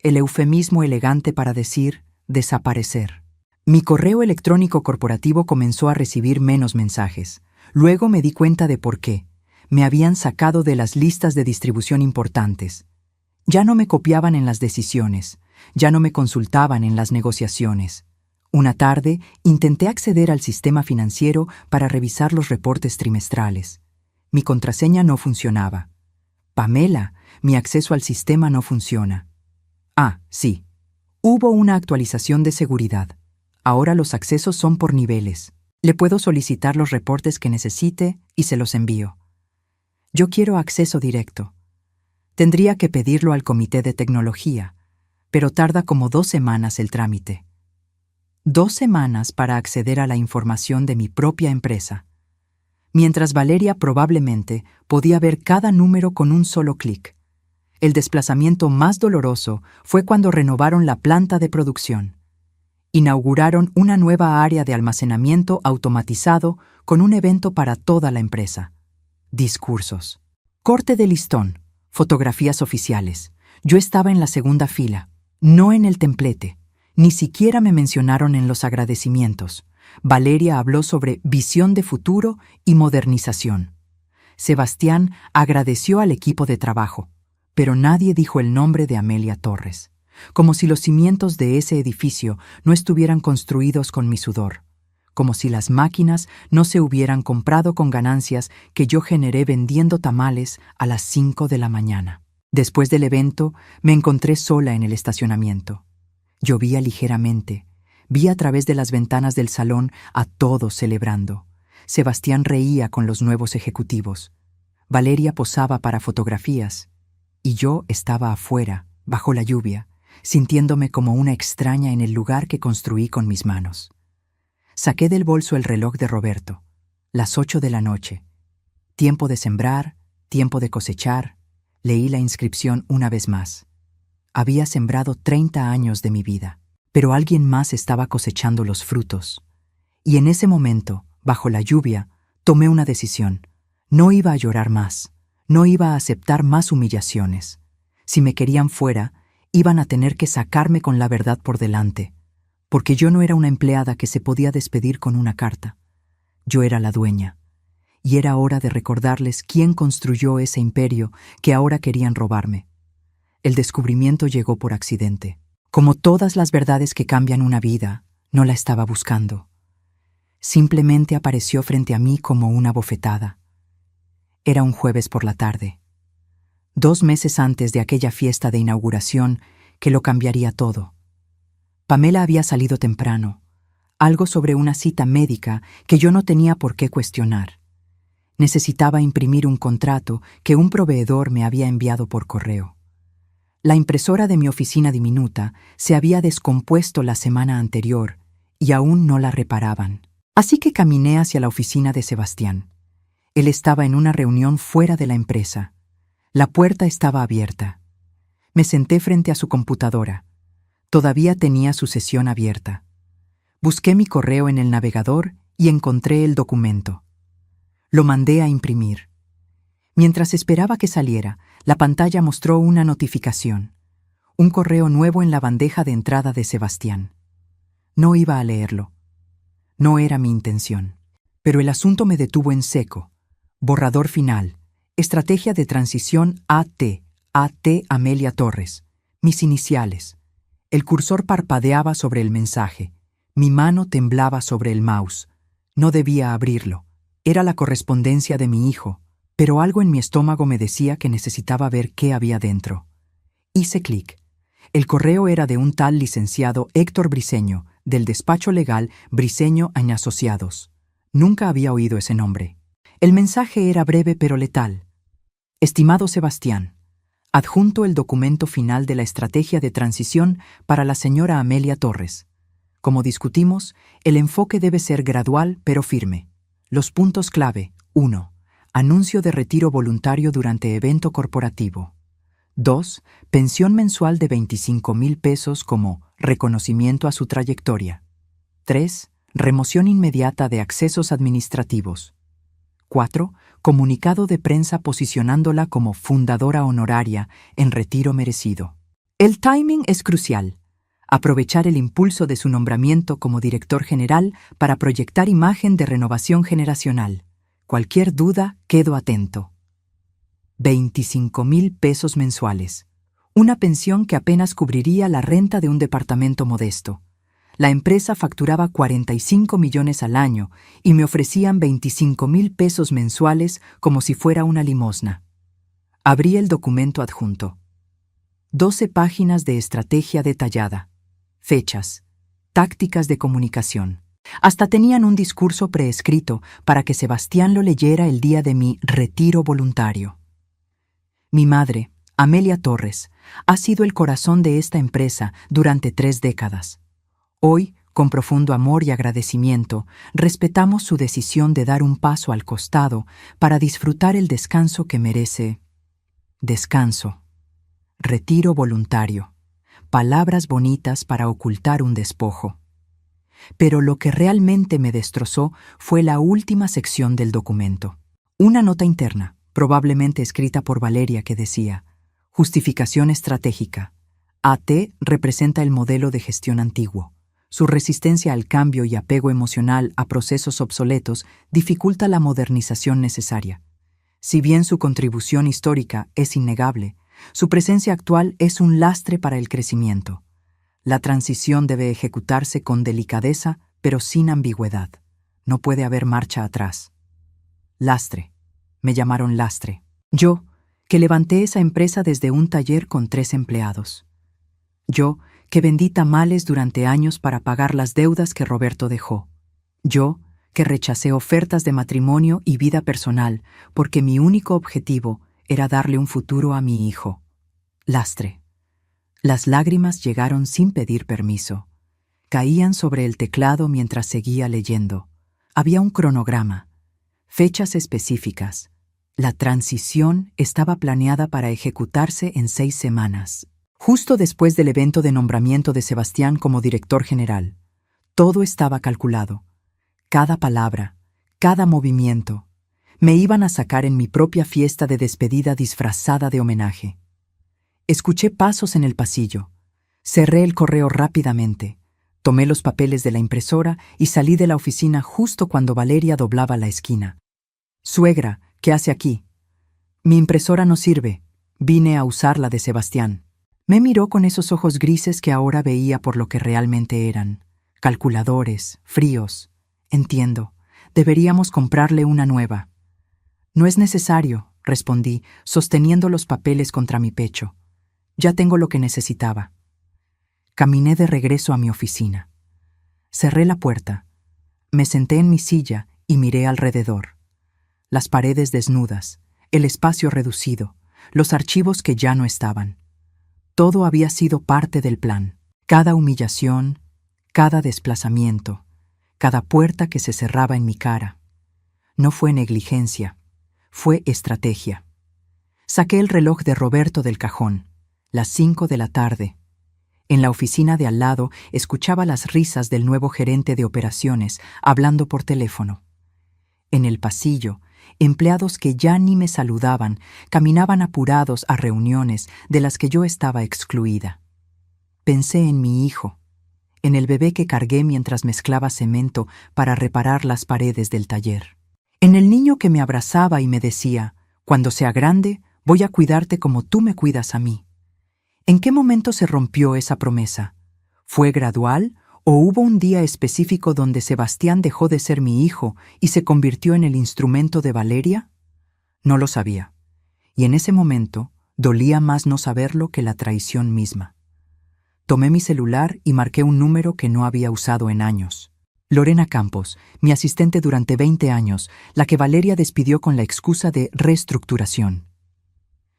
El eufemismo elegante para decir desaparecer. Mi correo electrónico corporativo comenzó a recibir menos mensajes. Luego me di cuenta de por qué. Me habían sacado de las listas de distribución importantes. Ya no me copiaban en las decisiones. Ya no me consultaban en las negociaciones. Una tarde intenté acceder al sistema financiero para revisar los reportes trimestrales. Mi contraseña no funcionaba. Pamela, mi acceso al sistema no funciona. Ah, sí. Hubo una actualización de seguridad. Ahora los accesos son por niveles. Le puedo solicitar los reportes que necesite y se los envío. Yo quiero acceso directo. Tendría que pedirlo al comité de tecnología, pero tarda como 2 semanas el trámite. 2 semanas para acceder a la información de mi propia empresa. Mientras Valeria probablemente podía ver cada número con un solo clic. El desplazamiento más doloroso fue cuando renovaron la planta de producción. Inauguraron una nueva área de almacenamiento automatizado con un evento para toda la empresa. Discursos. Corte de listón. Fotografías oficiales. Yo estaba en la segunda fila, no en el templete. Ni siquiera me mencionaron en los agradecimientos. Valeria habló sobre visión de futuro y modernización. Sebastián agradeció al equipo de trabajo, pero nadie dijo el nombre de Amelia Torres, como si los cimientos de ese edificio no estuvieran construidos con mi sudor, como si las máquinas no se hubieran comprado con ganancias que yo generé vendiendo tamales a las 5 de la mañana. Después del evento, me encontré sola en el estacionamiento. Llovía ligeramente. Vi a través de las ventanas del salón a todos celebrando. Sebastián reía con los nuevos ejecutivos. Valeria posaba para fotografías. Y yo estaba afuera, bajo la lluvia, sintiéndome como una extraña en el lugar que construí con mis manos. Saqué del bolso el reloj de Roberto. Las 8 de la noche. Tiempo de sembrar, tiempo de cosechar. Leí la inscripción una vez más. Había sembrado 30 años de mi vida, pero alguien más estaba cosechando los frutos. Y en ese momento, bajo la lluvia, tomé una decisión. No iba a llorar más, no iba a aceptar más humillaciones. Si me querían fuera, iban a tener que sacarme con la verdad por delante, porque yo no era una empleada que se podía despedir con una carta. Yo era la dueña, y era hora de recordarles quién construyó ese imperio que ahora querían robarme. El descubrimiento llegó por accidente. Como todas las verdades que cambian una vida, no la estaba buscando. Simplemente apareció frente a mí como una bofetada. Era un jueves por la tarde. 2 meses antes de aquella fiesta de inauguración que lo cambiaría todo. Pamela había salido temprano, algo sobre una cita médica que yo no tenía por qué cuestionar. Necesitaba imprimir un contrato que un proveedor me había enviado por correo. La impresora de mi oficina diminuta se había descompuesto la semana anterior y aún no la reparaban. Así que caminé hacia la oficina de Sebastián. Él estaba en una reunión fuera de la empresa. La puerta estaba abierta. Me senté frente a su computadora. Todavía tenía su sesión abierta. Busqué mi correo en el navegador y encontré el documento. Lo mandé a imprimir. Mientras esperaba que saliera, la pantalla mostró una notificación. Un correo nuevo en la bandeja de entrada de Sebastián. No iba a leerlo. No era mi intención. Pero el asunto me detuvo en seco. Borrador final. Estrategia de transición AT. AT Amelia Torres. Mis iniciales. El cursor parpadeaba sobre el mensaje. Mi mano temblaba sobre el mouse. No debía abrirlo. Era la correspondencia de mi hijo. Pero algo en mi estómago me decía que necesitaba ver qué había dentro. Hice clic. El correo era de un tal licenciado Héctor Briceño, del despacho legal Briceño & Asociados. Nunca había oído ese nombre. El mensaje era breve pero letal. Estimado Sebastián, adjunto el documento final de la estrategia de transición para la señora Amelia Torres. Como discutimos, el enfoque debe ser gradual pero firme. Los puntos clave: 1. Anuncio de retiro voluntario durante evento corporativo. 2. Pensión mensual de 25,000 pesos como reconocimiento a su trayectoria. 3. Remoción inmediata de accesos administrativos. 4. Comunicado de prensa posicionándola como fundadora honoraria en retiro merecido. El timing es crucial. Aprovechar el impulso de su nombramiento como director general para proyectar imagen de renovación generacional. Cualquier duda, quedo atento. 25,000 pesos mensuales. Una pensión que apenas cubriría la renta de un departamento modesto. La empresa facturaba 45 millones al año y me ofrecían 25,000 pesos mensuales como si fuera una limosna. Abrí el documento adjunto. 12 páginas de estrategia detallada. Fechas. Tácticas de comunicación. Hasta tenían un discurso preescrito para que Sebastián lo leyera el día de mi retiro voluntario. Mi madre, Amelia Torres, ha sido el corazón de esta empresa durante 3 décadas. Hoy, con profundo amor y agradecimiento, respetamos su decisión de dar un paso al costado para disfrutar el descanso que merece. Descanso. Retiro voluntario. Palabras bonitas para ocultar un despojo. Pero lo que realmente me destrozó fue la última sección del documento. Una nota interna, probablemente escrita por Valeria, que decía: justificación estratégica. AT representa el modelo de gestión antiguo. Su resistencia al cambio y apego emocional a procesos obsoletos dificulta la modernización necesaria. Si bien su contribución histórica es innegable, su presencia actual es un lastre para el crecimiento. La transición debe ejecutarse con delicadeza, pero sin ambigüedad. No puede haber marcha atrás. Lastre. Me llamaron lastre. Yo, que levanté esa empresa desde un taller con 3 empleados. Yo, que vendí tamales durante años para pagar las deudas que Roberto dejó. Yo, que rechacé ofertas de matrimonio y vida personal porque mi único objetivo era darle un futuro a mi hijo. Lastre. Las lágrimas llegaron sin pedir permiso. Caían sobre el teclado mientras seguía leyendo. Había un cronograma. Fechas específicas. La transición estaba planeada para ejecutarse en 6 semanas. Justo después del evento de nombramiento de Sebastián como director general. Todo estaba calculado. Cada palabra, cada movimiento. Me iban a sacar en mi propia fiesta de despedida disfrazada de homenaje. Escuché pasos en el pasillo. Cerré el correo rápidamente. Tomé los papeles de la impresora y salí de la oficina justo cuando Valeria doblaba la esquina. «Suegra, ¿qué hace aquí?» «Mi impresora no sirve. Vine a usar la de Sebastián». Me miró con esos ojos grises que ahora veía por lo que realmente eran. Calculadores, fríos. Entiendo. Deberíamos comprarle una nueva. No es necesario, respondí, sosteniendo los papeles contra mi pecho. Ya tengo lo que necesitaba. Caminé de regreso a mi oficina. Cerré la puerta. Me senté en mi silla y miré alrededor. Las paredes desnudas, el espacio reducido, los archivos que ya no estaban. Todo había sido parte del plan. Cada humillación, cada desplazamiento, cada puerta que se cerraba en mi cara. No fue negligencia, fue estrategia. Saqué el reloj de Roberto del cajón, las 5 de la tarde. En la oficina de al lado escuchaba las risas del nuevo gerente de operaciones hablando por teléfono. En el pasillo, empleados que ya ni me saludaban caminaban apurados a reuniones de las que yo estaba excluida. Pensé en mi hijo, en el bebé que cargué mientras mezclaba cemento para reparar las paredes del taller. En el niño que me abrazaba y me decía: «Cuando sea grande, voy a cuidarte como tú me cuidas a mí». ¿En qué momento se rompió esa promesa? ¿Fue gradual o hubo un día específico donde Sebastián dejó de ser mi hijo y se convirtió en el instrumento de Valeria? No lo sabía. Y en ese momento dolía más no saberlo que la traición misma. Tomé mi celular y marqué un número que no había usado en años. Lorena Campos, mi asistente durante 20 años, la que Valeria despidió con la excusa de reestructuración.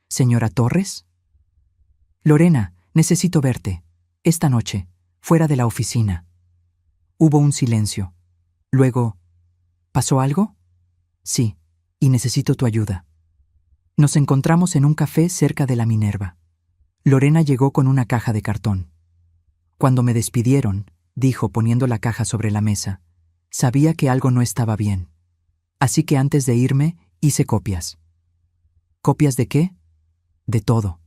¿Señora Torres? Lorena, necesito verte. Esta noche, fuera de la oficina. Hubo un silencio. Luego, ¿pasó algo? Sí, y necesito tu ayuda. Nos encontramos en un café cerca de la Minerva. Lorena llegó con una caja de cartón. Cuando me despidieron, dijo poniendo la caja sobre la mesa. Sabía que algo no estaba bien. Así que antes de irme, hice copias. ¿Copias de qué? De todo.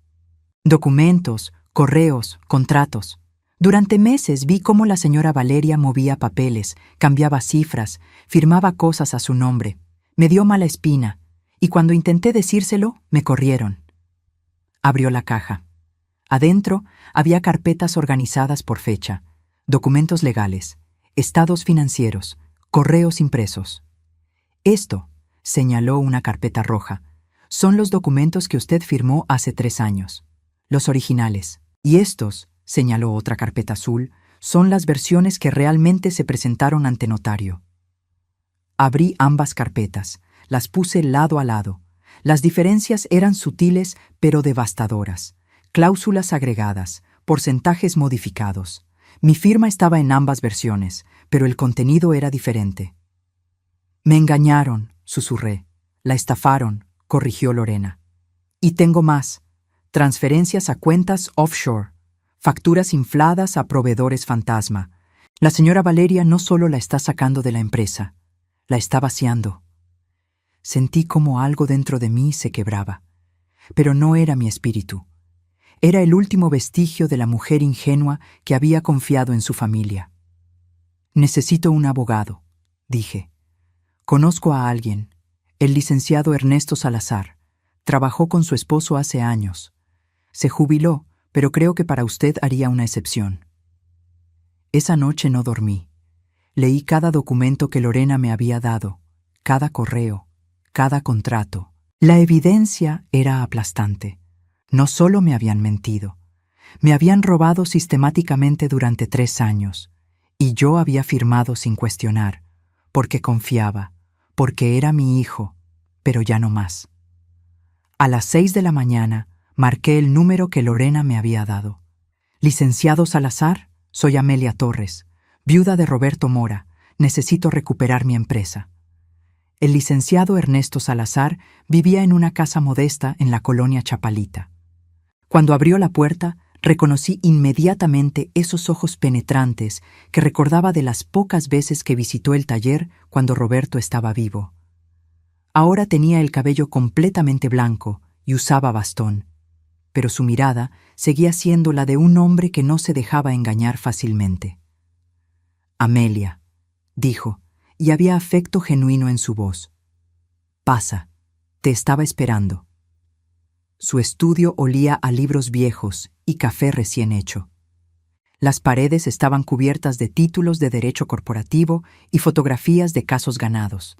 Documentos, correos, contratos. Durante meses vi cómo la señora Valeria movía papeles, cambiaba cifras, firmaba cosas a su nombre. Me dio mala espina, y cuando intenté decírselo, me corrieron. Abrió la caja. Adentro había carpetas organizadas por fecha, documentos legales, estados financieros, correos impresos. Esto, señaló una carpeta roja, son los documentos que usted firmó hace 3 años, los originales. Y estos, señaló otra carpeta azul, son las versiones que realmente se presentaron ante notario. Abrí ambas carpetas, las puse lado a lado. Las diferencias eran sutiles pero devastadoras. Cláusulas agregadas, porcentajes modificados. Mi firma estaba en ambas versiones, pero el contenido era diferente. Me engañaron, susurré. La estafaron, corrigió Lorena. Y tengo más. Transferencias a cuentas offshore. Facturas infladas a proveedores fantasma. La señora Valeria no solo la está sacando de la empresa, la está vaciando. Sentí como algo dentro de mí se quebraba. Pero no era mi espíritu. Era el último vestigio de la mujer ingenua que había confiado en su familia. Necesito un abogado, dije. Conozco a alguien, el licenciado Ernesto Salazar. Trabajó con su esposo hace años. Se jubiló, pero creo que para usted haría una excepción. Esa noche no dormí. Leí cada documento que Lorena me había dado, cada correo, cada contrato. La evidencia era aplastante. No solo me habían mentido, me habían robado sistemáticamente durante 3 años, y yo había firmado sin cuestionar, porque confiaba, porque era mi hijo, pero ya no más. A las 6 de la mañana, marqué el número que Lorena me había dado. Licenciado Salazar, soy Amelia Torres, viuda de Roberto Mora. Necesito recuperar mi empresa. El licenciado Ernesto Salazar vivía en una casa modesta en la colonia Chapalita. Cuando abrió la puerta, reconocí inmediatamente esos ojos penetrantes que recordaba de las pocas veces que visitó el taller cuando Roberto estaba vivo. Ahora tenía el cabello completamente blanco y usaba bastón, pero su mirada seguía siendo la de un hombre que no se dejaba engañar fácilmente. Amelia, dijo, y había afecto genuino en su voz. Pasa, te estaba esperando. Su estudio olía a libros viejos y café recién hecho. Las paredes estaban cubiertas de títulos de derecho corporativo y fotografías de casos ganados.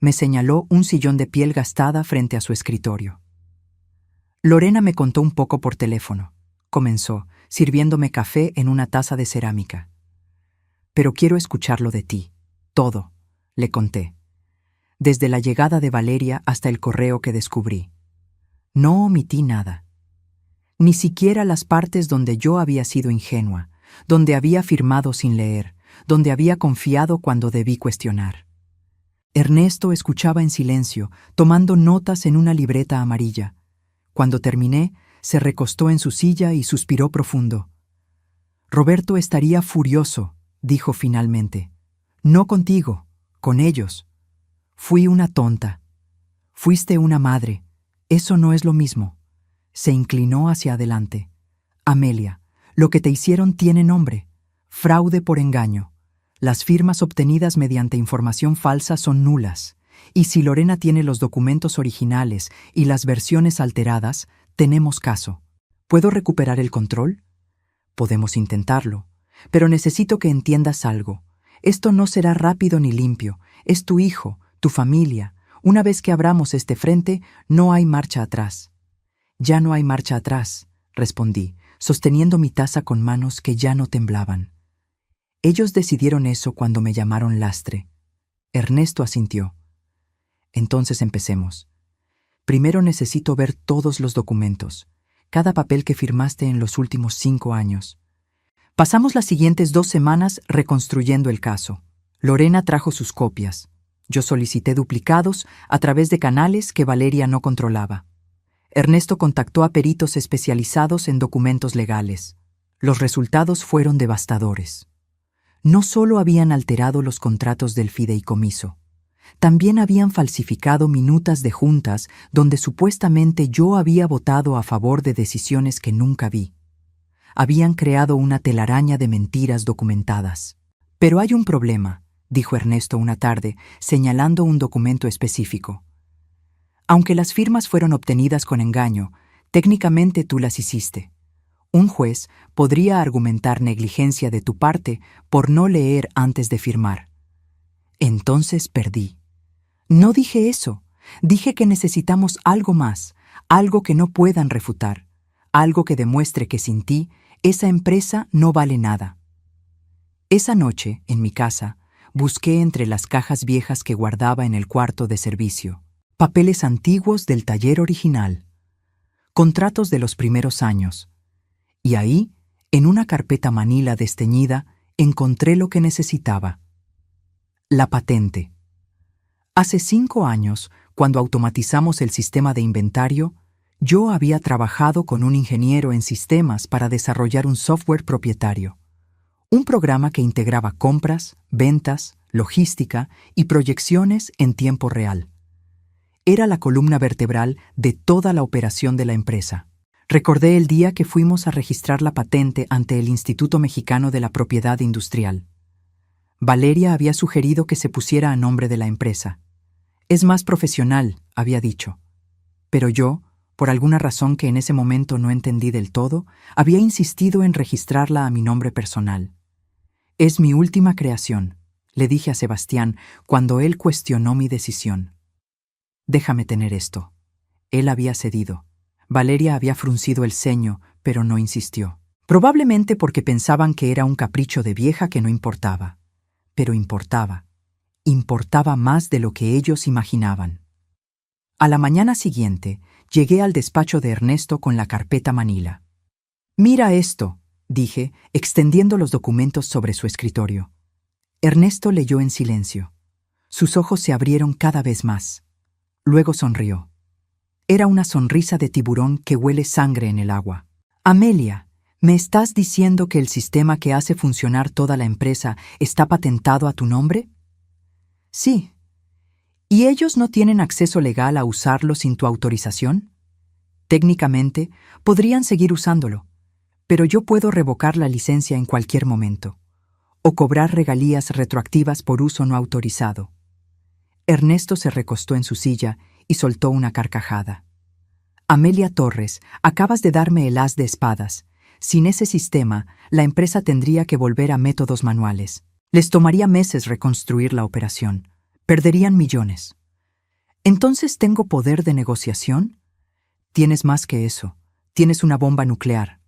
Me señaló un sillón de piel gastada frente a su escritorio. Lorena me contó un poco por teléfono. Comenzó, sirviéndome café en una taza de cerámica. Pero quiero escucharlo de ti. Todo, le conté. Desde la llegada de Valeria hasta el correo que descubrí. No omití nada. Ni siquiera las partes donde yo había sido ingenua, donde había firmado sin leer, donde había confiado cuando debí cuestionar. Ernesto escuchaba en silencio, tomando notas en una libreta amarilla. Cuando terminé, se recostó en su silla y suspiró profundo. Roberto estaría furioso, dijo finalmente. No contigo, con ellos. Fui una tonta. Fuiste una madre. Eso no es lo mismo. Se inclinó hacia adelante. Amelia, lo que te hicieron tiene nombre. Fraude por engaño. Las firmas obtenidas mediante información falsa son nulas. Y si Lorena tiene los documentos originales y las versiones alteradas, tenemos caso. ¿Puedo recuperar el control? Podemos intentarlo. Pero necesito que entiendas algo. Esto no será rápido ni limpio. Es tu hijo, tu familia. Una vez que abramos este frente, no hay marcha atrás. Ya no hay marcha atrás, respondí, sosteniendo mi taza con manos que ya no temblaban. Ellos decidieron eso cuando me llamaron lastre. Ernesto asintió. Entonces empecemos. Primero necesito ver todos los documentos, cada papel que firmaste en los últimos 5 años. Pasamos las siguientes 2 semanas reconstruyendo el caso. Lorena trajo sus copias. Yo solicité duplicados a través de canales que Valeria no controlaba. Ernesto contactó a peritos especializados en documentos legales. Los resultados fueron devastadores. No solo habían alterado los contratos del fideicomiso, también habían falsificado minutas de juntas donde supuestamente yo había votado a favor de decisiones que nunca vi. Habían creado una telaraña de mentiras documentadas. Pero hay un problema, dijo Ernesto una tarde, señalando un documento específico. Aunque las firmas fueron obtenidas con engaño, técnicamente tú las hiciste. Un juez podría argumentar negligencia de tu parte por no leer antes de firmar. Entonces perdí. No dije eso. Dije que necesitamos algo más, algo que no puedan refutar, algo que demuestre que sin ti, esa empresa no vale nada. Esa noche, en mi casa, busqué entre las cajas viejas que guardaba en el cuarto de servicio, papeles antiguos del taller original, contratos de los primeros años, y ahí, en una carpeta manila desteñida, encontré lo que necesitaba. La patente. Hace 5 años, cuando automatizamos el sistema de inventario, yo había trabajado con un ingeniero en sistemas para desarrollar un software propietario. Un programa que integraba compras, ventas, logística y proyecciones en tiempo real. Era la columna vertebral de toda la operación de la empresa. Recordé el día que fuimos a registrar la patente ante el Instituto Mexicano de la Propiedad Industrial. Valeria había sugerido que se pusiera a nombre de la empresa. Es más profesional, había dicho. Pero yo, por alguna razón que en ese momento no entendí del todo, había insistido en registrarla a mi nombre personal. Es mi última creación, le dije a Sebastián cuando él cuestionó mi decisión. Déjame tener esto. Él había cedido. Valeria había fruncido el ceño, pero no insistió. Probablemente porque pensaban que era un capricho de vieja que no importaba. Pero importaba. Importaba más de lo que ellos imaginaban. A la mañana siguiente, llegué al despacho de Ernesto con la carpeta manila. «Mira esto», dije, extendiendo los documentos sobre su escritorio. Ernesto leyó en silencio. Sus ojos se abrieron cada vez más. Luego sonrió. Era una sonrisa de tiburón que huele sangre en el agua. «Amelia, ¿me estás diciendo que el sistema que hace funcionar toda la empresa está patentado a tu nombre?» «Sí». ¿Y ellos no tienen acceso legal a usarlo sin tu autorización? Técnicamente, podrían seguir usándolo, pero yo puedo revocar la licencia en cualquier momento, o cobrar regalías retroactivas por uso no autorizado. Ernesto se recostó en su silla y soltó una carcajada. Amelia Torres, acabas de darme el as de espadas. Sin ese sistema, la empresa tendría que volver a métodos manuales. Les tomaría meses reconstruir la operación. Perderían millones. ¿Entonces tengo poder de negociación? Tienes más que eso. Tienes una bomba nuclear.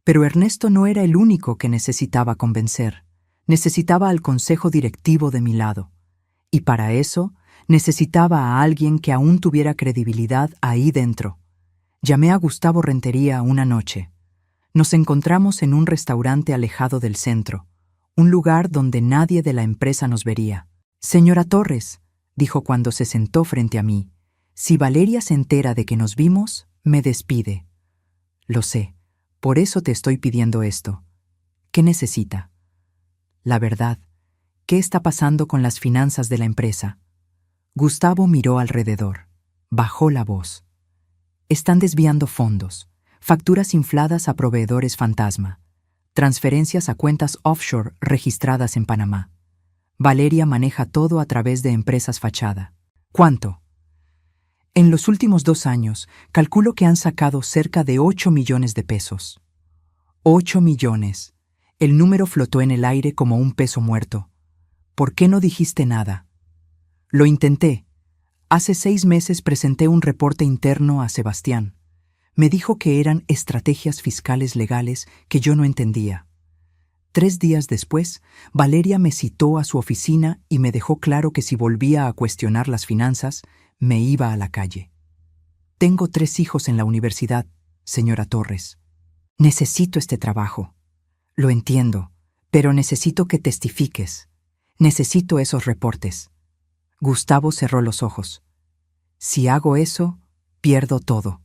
Pero Ernesto no era el único que necesitaba convencer. Necesitaba al consejo directivo de mi lado. Y para eso, necesitaba a alguien que aún tuviera credibilidad ahí dentro. Llamé a Gustavo Rentería una noche. Nos encontramos en un restaurante alejado del centro, un lugar donde nadie de la empresa nos vería. «Señora Torres», dijo cuando se sentó frente a mí, «si Valeria se entera de que nos vimos, me despide». «Lo sé, por eso te estoy pidiendo esto. ¿Qué necesita?» «La verdad, ¿qué está pasando con las finanzas de la empresa?» Gustavo miró alrededor. Bajó la voz. «Están desviando fondos, facturas infladas a proveedores fantasma, transferencias a cuentas offshore registradas en Panamá. Valeria maneja todo a través de empresas fachada». «¿Cuánto?» «En los últimos 2 años, calculo que han sacado cerca de 8 millones de pesos». 8 millones. El número flotó en el aire como un peso muerto. «¿Por qué no dijiste nada?» «Lo intenté. Hace 6 meses presenté un reporte interno a Sebastián. Me dijo que eran estrategias fiscales legales que yo no entendía. 3 días después, Valeria me citó a su oficina y me dejó claro que si volvía a cuestionar las finanzas, me iba a la calle. Tengo 3 hijos en la universidad, señora Torres. Necesito este trabajo. Lo entiendo, pero necesito que testifiques. Necesito esos reportes». Gustavo cerró los ojos. «Si hago eso, pierdo todo.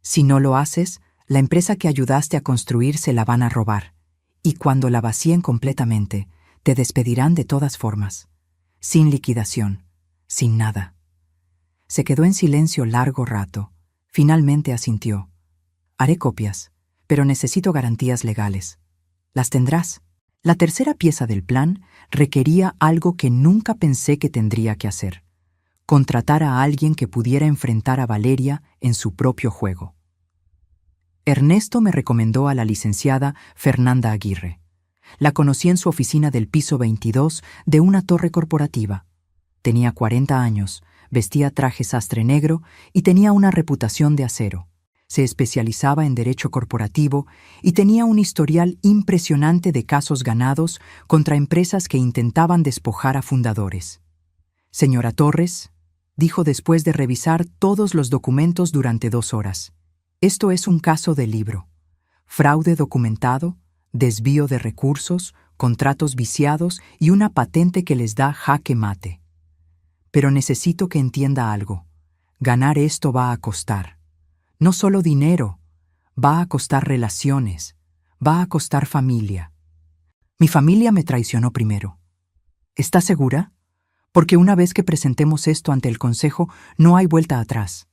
Si no lo haces, la empresa que ayudaste a construir se la van a robar. Y cuando la vacíen completamente, Te despedirán de todas formas, sin liquidación, sin nada. Se quedó en silencio largo rato. Finalmente asintió. Haré copias, pero necesito garantías legales. ¿Las tendrás? La tercera pieza del plan requería algo que nunca pensé que tendría que hacer: contratar a alguien que pudiera enfrentar a Valeria en su propio juego. Ernesto me recomendó a la licenciada Fernanda Aguirre. La conocí en su oficina del piso 22 de una torre corporativa. Tenía 40 años, vestía traje sastre negro y tenía una reputación de acero. Se especializaba en derecho corporativo y tenía un historial impresionante de casos ganados contra empresas que intentaban despojar a fundadores. «Señora Torres», dijo después de revisar todos los documentos durante 2 horas, «esto es un caso de libro. Fraude documentado, desvío de recursos, contratos viciados y una patente que les da jaque mate. Pero necesito que entienda algo. Ganar esto va a costar. No solo dinero, va a costar relaciones, va a costar familia. Mi familia me traicionó primero. ¿Está segura? Porque una vez que presentemos esto ante el Consejo, no hay vuelta atrás.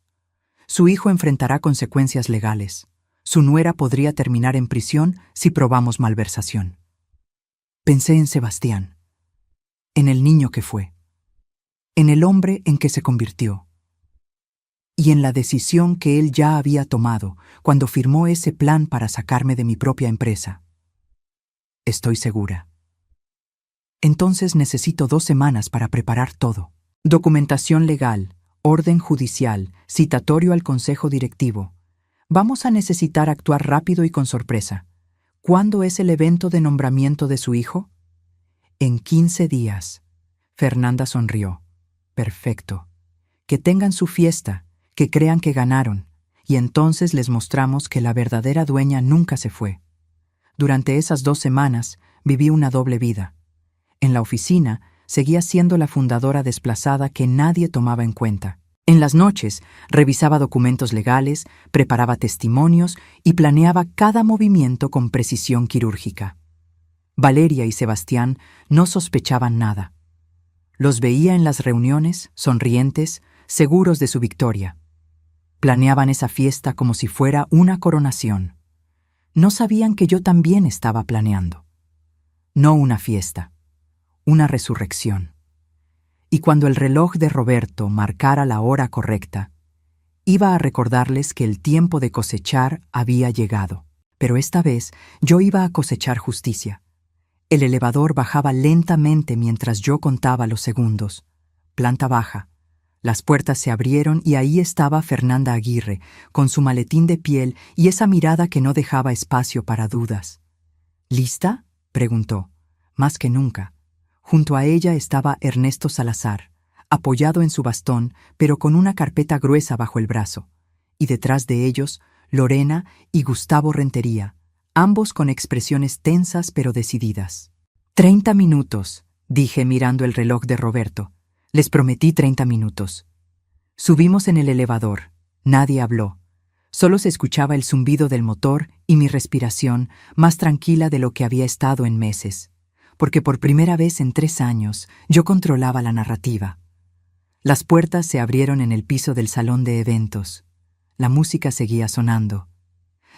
Su hijo enfrentará consecuencias legales. Su nuera podría terminar en prisión si probamos malversación». Pensé en Sebastián, en el niño que fue, en el hombre en que se convirtió, y en la decisión que él ya había tomado cuando firmó ese plan para sacarme de mi propia empresa. Estoy segura. Entonces necesito 2 semanas para preparar todo. Documentación legal, orden judicial, citatorio al consejo directivo. Vamos a necesitar actuar rápido y con sorpresa. ¿Cuándo es el evento de nombramiento de su hijo? En 15 días. Fernanda sonrió. Perfecto. Que tengan su fiesta, que crean que ganaron, y entonces les mostramos que la verdadera dueña nunca se fue. Durante esas 2 semanas viví una doble vida. En la oficina seguía siendo la fundadora desplazada que nadie tomaba en cuenta. En las noches revisaba documentos legales, preparaba testimonios y planeaba cada movimiento con precisión quirúrgica. Valeria y Sebastián no sospechaban nada. Los veía en las reuniones, sonrientes, seguros de su victoria. Planeaban esa fiesta como si fuera una coronación. No sabían que yo también estaba planeando. No una fiesta, una resurrección. Y cuando el reloj de Roberto marcara la hora correcta, iba a recordarles que el tiempo de cosechar había llegado. Pero esta vez yo iba a cosechar justicia. El elevador bajaba lentamente mientras yo contaba los segundos. Planta baja. Las puertas se abrieron y ahí estaba Fernanda Aguirre, con su maletín de piel y esa mirada que no dejaba espacio para dudas. «¿Lista?», preguntó. Más que nunca. Junto a ella estaba Ernesto Salazar, apoyado en su bastón, pero con una carpeta gruesa bajo el brazo, y detrás de ellos, Lorena y Gustavo Rentería, ambos con expresiones tensas pero decididas. 30 minutos, dije mirando el reloj de Roberto. Les prometí 30 minutos. Subimos en el elevador. Nadie habló. Solo se escuchaba el zumbido del motor y mi respiración, más tranquila de lo que había estado en meses, porque por primera vez en 3 años yo controlaba la narrativa. Las puertas se abrieron en el piso del salón de eventos. La música seguía sonando.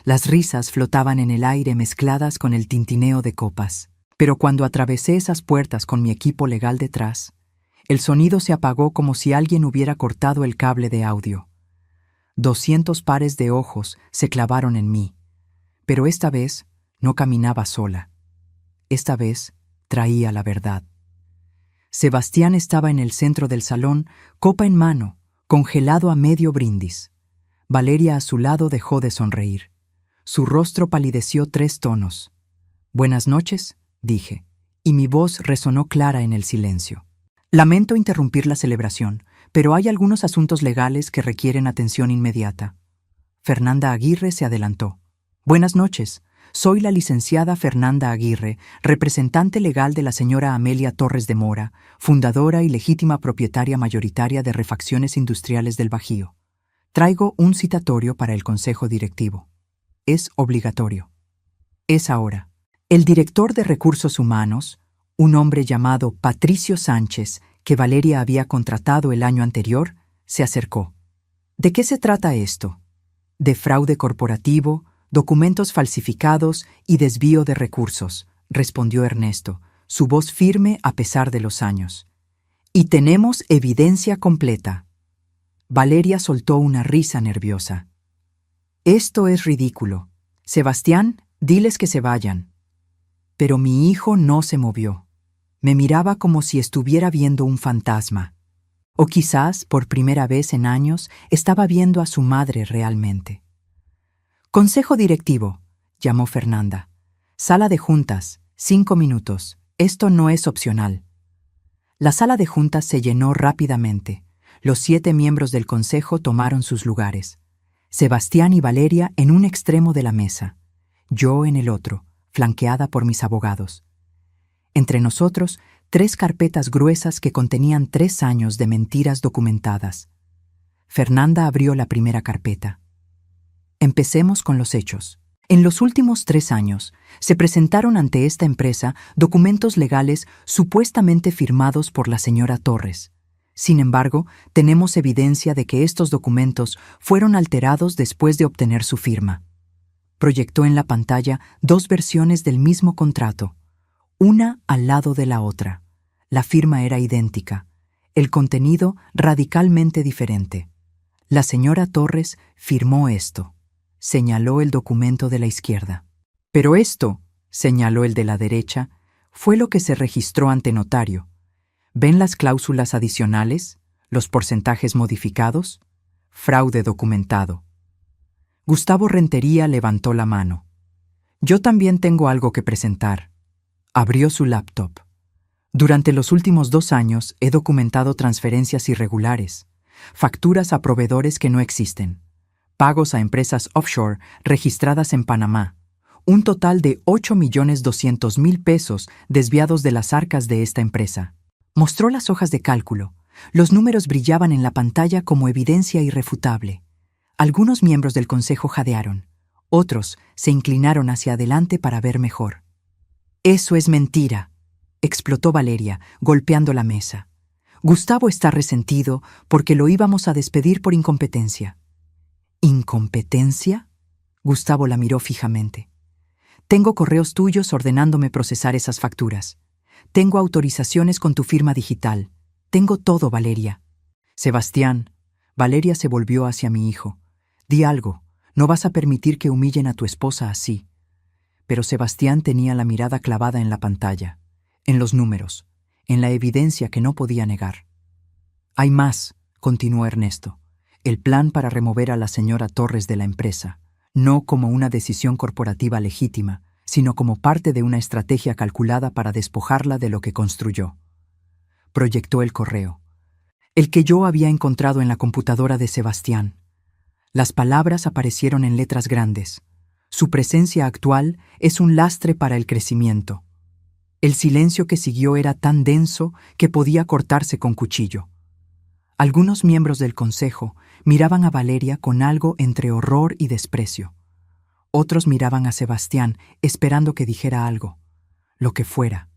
Las risas flotaban en el aire mezcladas con el tintineo de copas. Pero cuando atravesé esas puertas con mi equipo legal detrás, el sonido se apagó como si alguien hubiera cortado el cable de audio. 200 pares de ojos se clavaron en mí. Pero esta vez no caminaba sola. Esta vez traía la verdad. Sebastián estaba en el centro del salón, copa en mano, congelado a medio brindis. Valeria a su lado dejó de sonreír. Su rostro palideció 3 tonos. «Buenas noches», dije, y mi voz resonó clara en el silencio. «Lamento interrumpir la celebración, pero hay algunos asuntos legales que requieren atención inmediata». Fernanda Aguirre se adelantó. «Buenas noches. Soy la licenciada Fernanda Aguirre, representante legal de la señora Amelia Torres de Mora, fundadora y legítima propietaria mayoritaria de Refacciones Industriales del Bajío. Traigo un citatorio para el Consejo Directivo. Es obligatorio. Es ahora. El director de Recursos Humanos, un hombre llamado Patricio Sánchez, que Valeria había contratado el año anterior, se acercó. ¿De qué se trata esto? De fraude corporativo, documentos falsificados y desvío de recursos, respondió Ernesto, su voz firme a pesar de los años. Y tenemos evidencia completa. Valeria soltó una risa nerviosa. Esto es ridículo. Sebastián, diles que se vayan. Pero mi hijo no se movió. Me miraba como si estuviera viendo un fantasma. O quizás, por primera vez en años, estaba viendo a su madre realmente. Consejo directivo, llamó Fernanda. Sala de juntas, 5 minutos. Esto no es opcional. La sala de juntas se llenó rápidamente. Los 7 miembros del consejo tomaron sus lugares. Sebastián y Valeria en un extremo de la mesa. Yo en el otro, flanqueada por mis abogados. Entre nosotros, 3 carpetas gruesas que contenían 3 años de mentiras documentadas. Fernanda abrió la primera carpeta. Empecemos con los hechos. En los últimos 3 años, se presentaron ante esta empresa documentos legales supuestamente firmados por la señora Torres. Sin embargo, tenemos evidencia de que estos documentos fueron alterados después de obtener su firma. Proyectó en la pantalla 2 versiones del mismo contrato, una al lado de la otra. La firma era idéntica, el contenido radicalmente diferente. La señora Torres firmó esto. Señaló el documento de la izquierda. Pero esto, señaló el de la derecha, fue lo que se registró ante notario. ¿Ven las cláusulas adicionales? ¿Los porcentajes modificados? Fraude documentado. Gustavo Rentería levantó la mano. Yo también tengo algo que presentar. Abrió su laptop. Durante los últimos 2 años he documentado transferencias irregulares, facturas a proveedores que no existen, pagos a empresas offshore registradas en Panamá, un total de 8.200.000 pesos desviados de las arcas de esta empresa. Mostró las hojas de cálculo. Los números brillaban en la pantalla como evidencia irrefutable. Algunos miembros del consejo jadearon. Otros se inclinaron hacia adelante para ver mejor. «Eso es mentira», explotó Valeria, golpeando la mesa. «Gustavo está resentido porque lo íbamos a despedir por incompetencia». ¿Incompetencia? Gustavo la miró fijamente. Tengo correos tuyos ordenándome procesar esas facturas. Tengo autorizaciones con tu firma digital. Tengo todo, Valeria. Sebastián, Valeria se volvió hacia mi hijo. Di algo, no vas a permitir que humillen a tu esposa así. Pero Sebastián tenía la mirada clavada en la pantalla, en los números, en la evidencia que no podía negar. Hay más, continuó Ernesto. El plan para remover a la señora Torres de la empresa, no como una decisión corporativa legítima, sino como parte de una estrategia calculada para despojarla de lo que construyó. Proyectó el correo, el que yo había encontrado en la computadora de Sebastián. Las palabras aparecieron en letras grandes. Su presencia actual es un lastre para el crecimiento. El silencio que siguió era tan denso que podía cortarse con cuchillo. Algunos miembros del consejo miraban a Valeria con algo entre horror y desprecio. Otros miraban a Sebastián esperando que dijera algo, lo que fuera.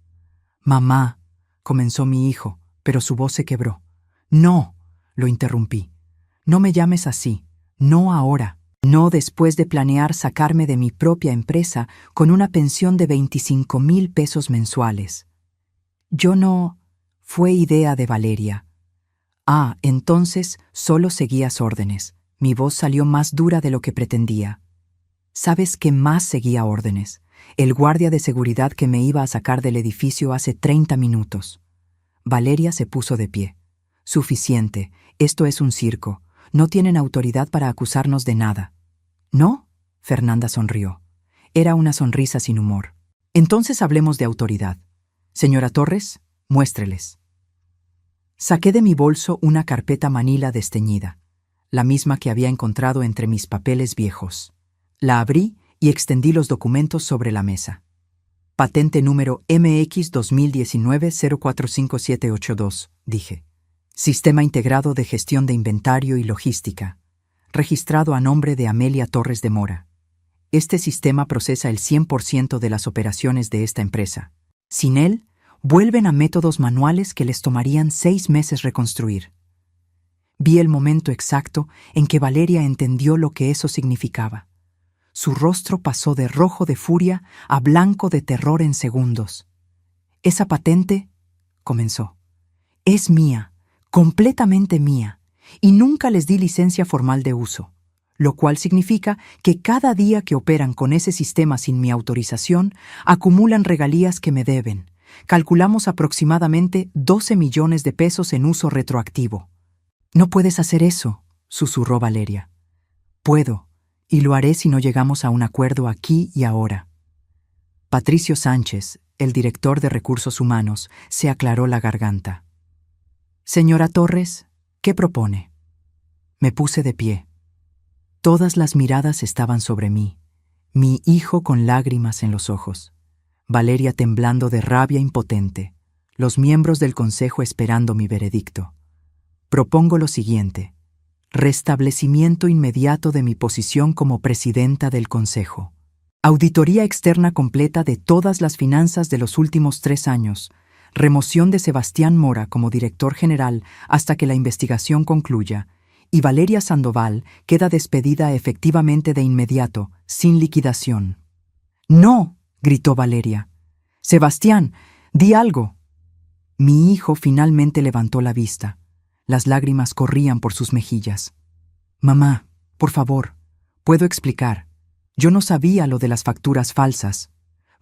«Mamá», comenzó mi hijo, pero su voz se quebró. «No», lo interrumpí. «No me llames así, no ahora, no después de planear sacarme de mi propia empresa con una pensión de 25.000 pesos mensuales». «Yo no...» Fue idea de Valeria. «Ah, entonces solo seguías órdenes». Mi voz salió más dura de lo que pretendía. ¿Sabes qué más seguía órdenes? El guardia de seguridad que me iba a sacar del edificio hace 30 minutos. Valeria se puso de pie. «Suficiente, esto es un circo. No tienen autoridad para acusarnos de nada». «¿No?» Fernanda sonrió. Era una sonrisa sin humor. «Entonces hablemos de autoridad. Señora Torres, muéstreles». Saqué de mi bolso una carpeta manila desteñida, la misma que había encontrado entre mis papeles viejos. La abrí y extendí los documentos sobre la mesa. Patente número MX 2019-045782, dije. Sistema integrado de gestión de inventario y logística. Registrado a nombre de Amelia Torres de Mora. Este sistema procesa el 100% de las operaciones de esta empresa. Sin él, Vuelven a métodos manuales que les tomarían 6 meses reconstruir. Vi el momento exacto en que Valeria entendió lo que eso significaba. Su rostro pasó de rojo de furia a blanco de terror en segundos. «Esa patente», comenzó, «es mía, completamente mía, y nunca les di licencia formal de uso, lo cual significa que cada día que operan con ese sistema sin mi autorización, acumulan regalías que me deben. Calculamos aproximadamente 12 millones de pesos en uso retroactivo». «No puedes hacer eso», susurró Valeria. «Puedo, y lo haré si no llegamos a un acuerdo aquí y ahora». Patricio Sánchez, el director de Recursos Humanos, se aclaró la garganta. «Señora Torres, ¿qué propone?». Me puse de pie. Todas las miradas estaban sobre mí, mi hijo con lágrimas en los ojos, Valeria temblando de rabia impotente, los miembros del consejo esperando mi veredicto. Propongo lo siguiente: restablecimiento inmediato de mi posición como presidenta del consejo. Auditoría externa completa de todas las finanzas de los últimos 3 años. Remoción de Sebastián Mora como director general hasta que la investigación concluya. Y Valeria Sandoval queda despedida efectivamente de inmediato, sin liquidación. «¡No!», gritó Valeria. «Sebastián, di algo». Mi hijo finalmente levantó la vista. Las lágrimas corrían por sus mejillas. «Mamá, por favor, puedo explicar. Yo no sabía lo de las facturas falsas.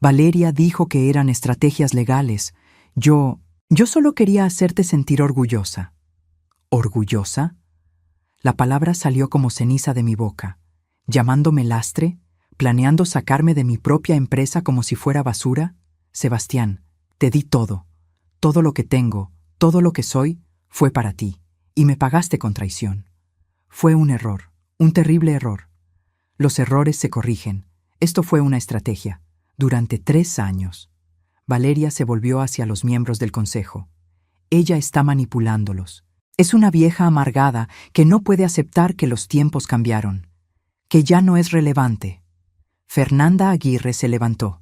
Valeria dijo que eran estrategias legales. Yo solo quería hacerte sentir orgullosa». «¿Orgullosa?». La palabra salió como ceniza de mi boca. ¿Llamándome lastre? ¿Planeando sacarme de mi propia empresa como si fuera basura? Sebastián, te di todo. Todo lo que tengo, todo lo que soy, fue para ti, y me pagaste con traición. Fue un error, un terrible error. Los errores se corrigen. Esto fue una estrategia. Durante 3 años. Valeria se volvió hacia los miembros del consejo. Ella está manipulándolos. Es una vieja amargada que no puede aceptar que los tiempos cambiaron, que ya no es relevante. Fernanda Aguirre se levantó.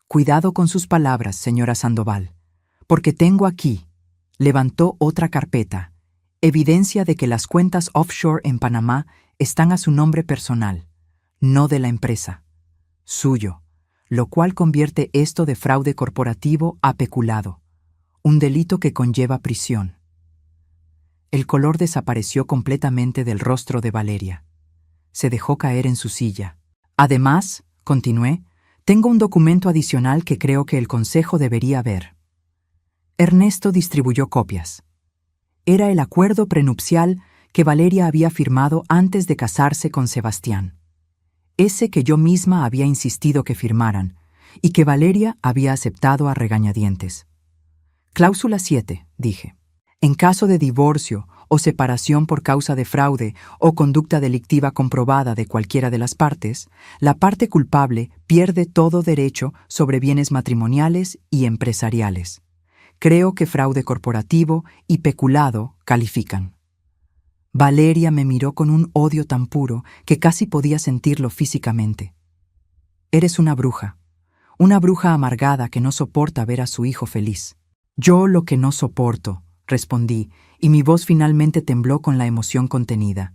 «Cuidado con sus palabras, señora Sandoval, porque tengo aquí», levantó otra carpeta, evidencia de que las cuentas offshore en Panamá están a su nombre personal, no de la empresa, suyo, lo cual convierte esto de fraude corporativo a peculado, un delito que conlleva prisión. El color desapareció completamente del rostro de Valeria. Se dejó caer en su silla. «Además», continué, «tengo un documento adicional que creo que el consejo debería ver». Ernesto distribuyó copias. Era el acuerdo prenupcial que Valeria había firmado antes de casarse con Sebastián. Ese que yo misma había insistido que firmaran y que Valeria había aceptado a regañadientes. «Cláusula 7», dije. «En caso de divorcio o separación por causa de fraude o conducta delictiva comprobada de cualquiera de las partes, la parte culpable pierde todo derecho sobre bienes matrimoniales y empresariales. Creo que fraude corporativo y peculado califican». Valeria me miró con un odio tan puro que casi podía sentirlo físicamente. «Eres una bruja amargada que no soporta ver a su hijo feliz». «Yo lo que no soporto», respondí, y mi voz finalmente tembló con la emoción contenida,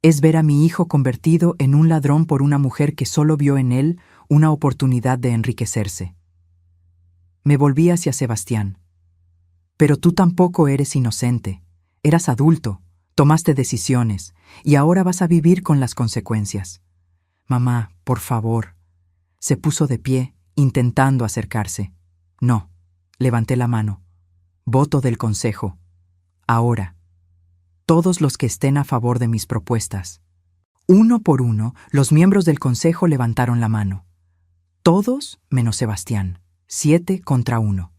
«es ver a mi hijo convertido en un ladrón por una mujer que solo vio en él una oportunidad de enriquecerse». Me volví hacia Sebastián. «Pero tú tampoco eres inocente. Eras adulto, tomaste decisiones, y ahora vas a vivir con las consecuencias. Mamá, por favor». Se puso de pie, intentando acercarse. «No», levanté la mano. «Voto del consejo. Ahora. Todos los que estén a favor de mis propuestas». Uno por uno, los miembros del consejo levantaron la mano. Todos menos Sebastián. 7 contra 1.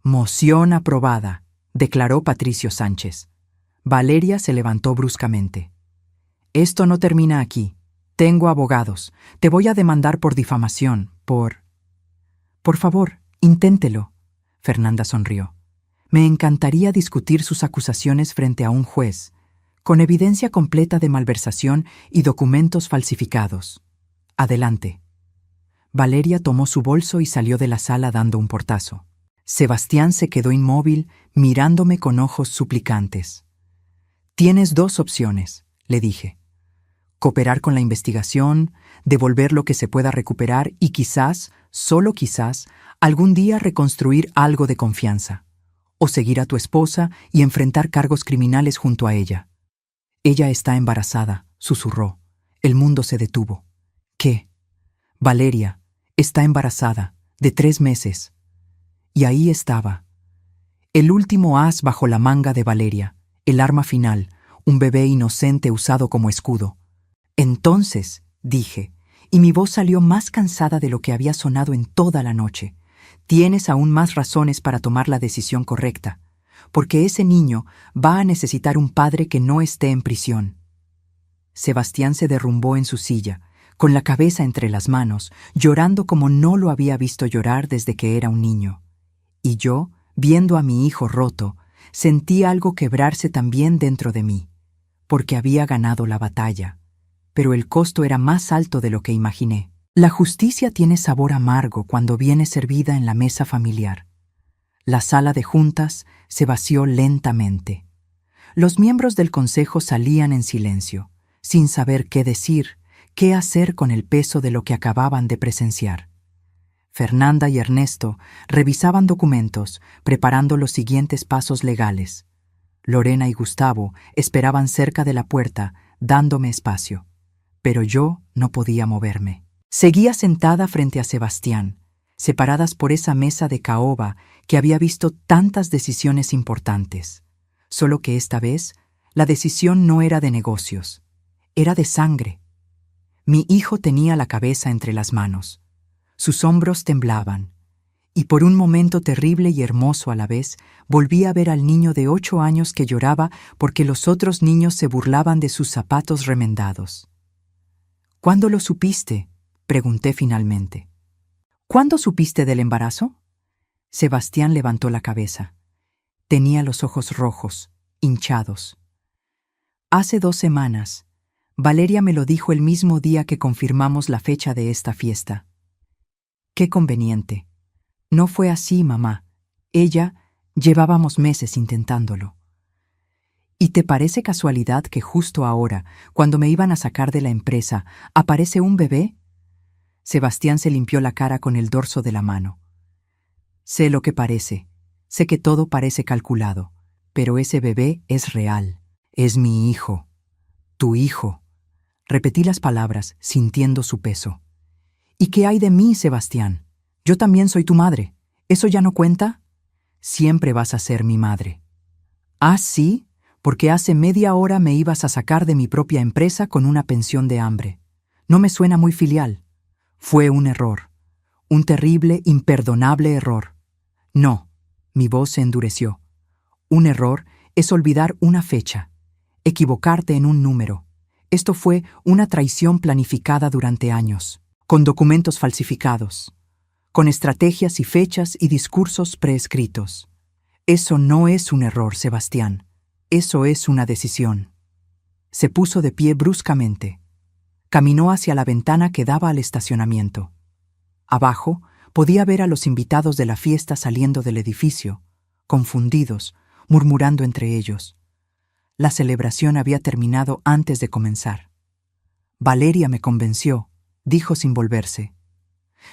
«Moción aprobada», declaró Patricio Sánchez. Valeria se levantó bruscamente. «Esto no termina aquí. Tengo abogados. Te voy a demandar por difamación, por...». «Por favor, inténtelo». Fernanda sonrió. «Me encantaría discutir sus acusaciones frente a un juez, con evidencia completa de malversación y documentos falsificados. Adelante». Valeria tomó su bolso y salió de la sala dando un portazo. Sebastián se quedó inmóvil, mirándome con ojos suplicantes. «Tienes dos opciones», le dije. «Cooperar con la investigación, devolver lo que se pueda recuperar y quizás, solo quizás, algún día reconstruir algo de confianza. O seguir a tu esposa y enfrentar cargos criminales junto a ella». «Ella está embarazada», susurró. El mundo se detuvo. «¿Qué?» «Valeria está embarazada, de 3 meses». Y ahí estaba. El último as bajo la manga de Valeria, el arma final, un bebé inocente usado como escudo. «Entonces», dije, y mi voz salió más cansada de lo que había sonado en toda la noche, «tienes aún más razones para tomar la decisión correcta, porque ese niño va a necesitar un padre que no esté en prisión». Sebastián se derrumbó en su silla, con la cabeza entre las manos, llorando como no lo había visto llorar desde que era un niño. Y yo, viendo a mi hijo roto, sentí algo quebrarse también dentro de mí, porque había ganado la batalla. Pero el costo era más alto de lo que imaginé. La justicia tiene sabor amargo cuando viene servida en la mesa familiar. La sala de juntas se vació lentamente. Los miembros del consejo salían en silencio, sin saber qué decir, qué hacer con el peso de lo que acababan de presenciar. Fernanda y Ernesto revisaban documentos, preparando los siguientes pasos legales. Lorena y Gustavo esperaban cerca de la puerta, dándome espacio. Pero yo no podía moverme. Seguía sentada frente a Sebastián, separadas por esa mesa de caoba que había visto tantas decisiones importantes. Solo que esta vez, la decisión no era de negocios, era de sangre. Mi hijo tenía la cabeza entre las manos. Sus hombros temblaban, y por un momento terrible y hermoso a la vez, volví a ver al niño de 8 años que lloraba porque los otros niños se burlaban de sus zapatos remendados. «¿Cuándo lo supiste?», pregunté finalmente. «¿Cuándo supiste del embarazo?». Sebastián levantó la cabeza. Tenía los ojos rojos, hinchados. «Hace 2 semanas. Valeria me lo dijo el mismo día que confirmamos la fecha de esta fiesta». «Qué conveniente». «No fue así, mamá. Llevábamos meses intentándolo». «¿Y te parece casualidad que justo ahora, cuando me iban a sacar de la empresa, aparece un bebé?». Sebastián se limpió la cara con el dorso de la mano. «Sé lo que parece. Sé que todo parece calculado. Pero ese bebé es real. Es mi hijo. Tu hijo». Repetí las palabras, sintiendo su peso. «¿Y qué hay de mí, Sebastián? Yo también soy tu madre. ¿Eso ya no cuenta?». «Siempre vas a ser mi madre». «¿Ah, sí? Porque hace media hora me ibas a sacar de mi propia empresa con una pensión de hambre. No me suena muy filial». «Fue un error. Un terrible, imperdonable error». «No». Mi voz se endureció. «Un error es olvidar una fecha, equivocarte en un número. Esto fue una traición planificada durante años, con documentos falsificados, con estrategias y fechas y discursos preescritos. Eso no es un error, Sebastián. Eso es una decisión». Se puso de pie bruscamente. Caminó hacia la ventana que daba al estacionamiento. Abajo podía ver a los invitados de la fiesta saliendo del edificio, confundidos, murmurando entre ellos. La celebración había terminado antes de comenzar. «Valeria me convenció», dijo sin volverse.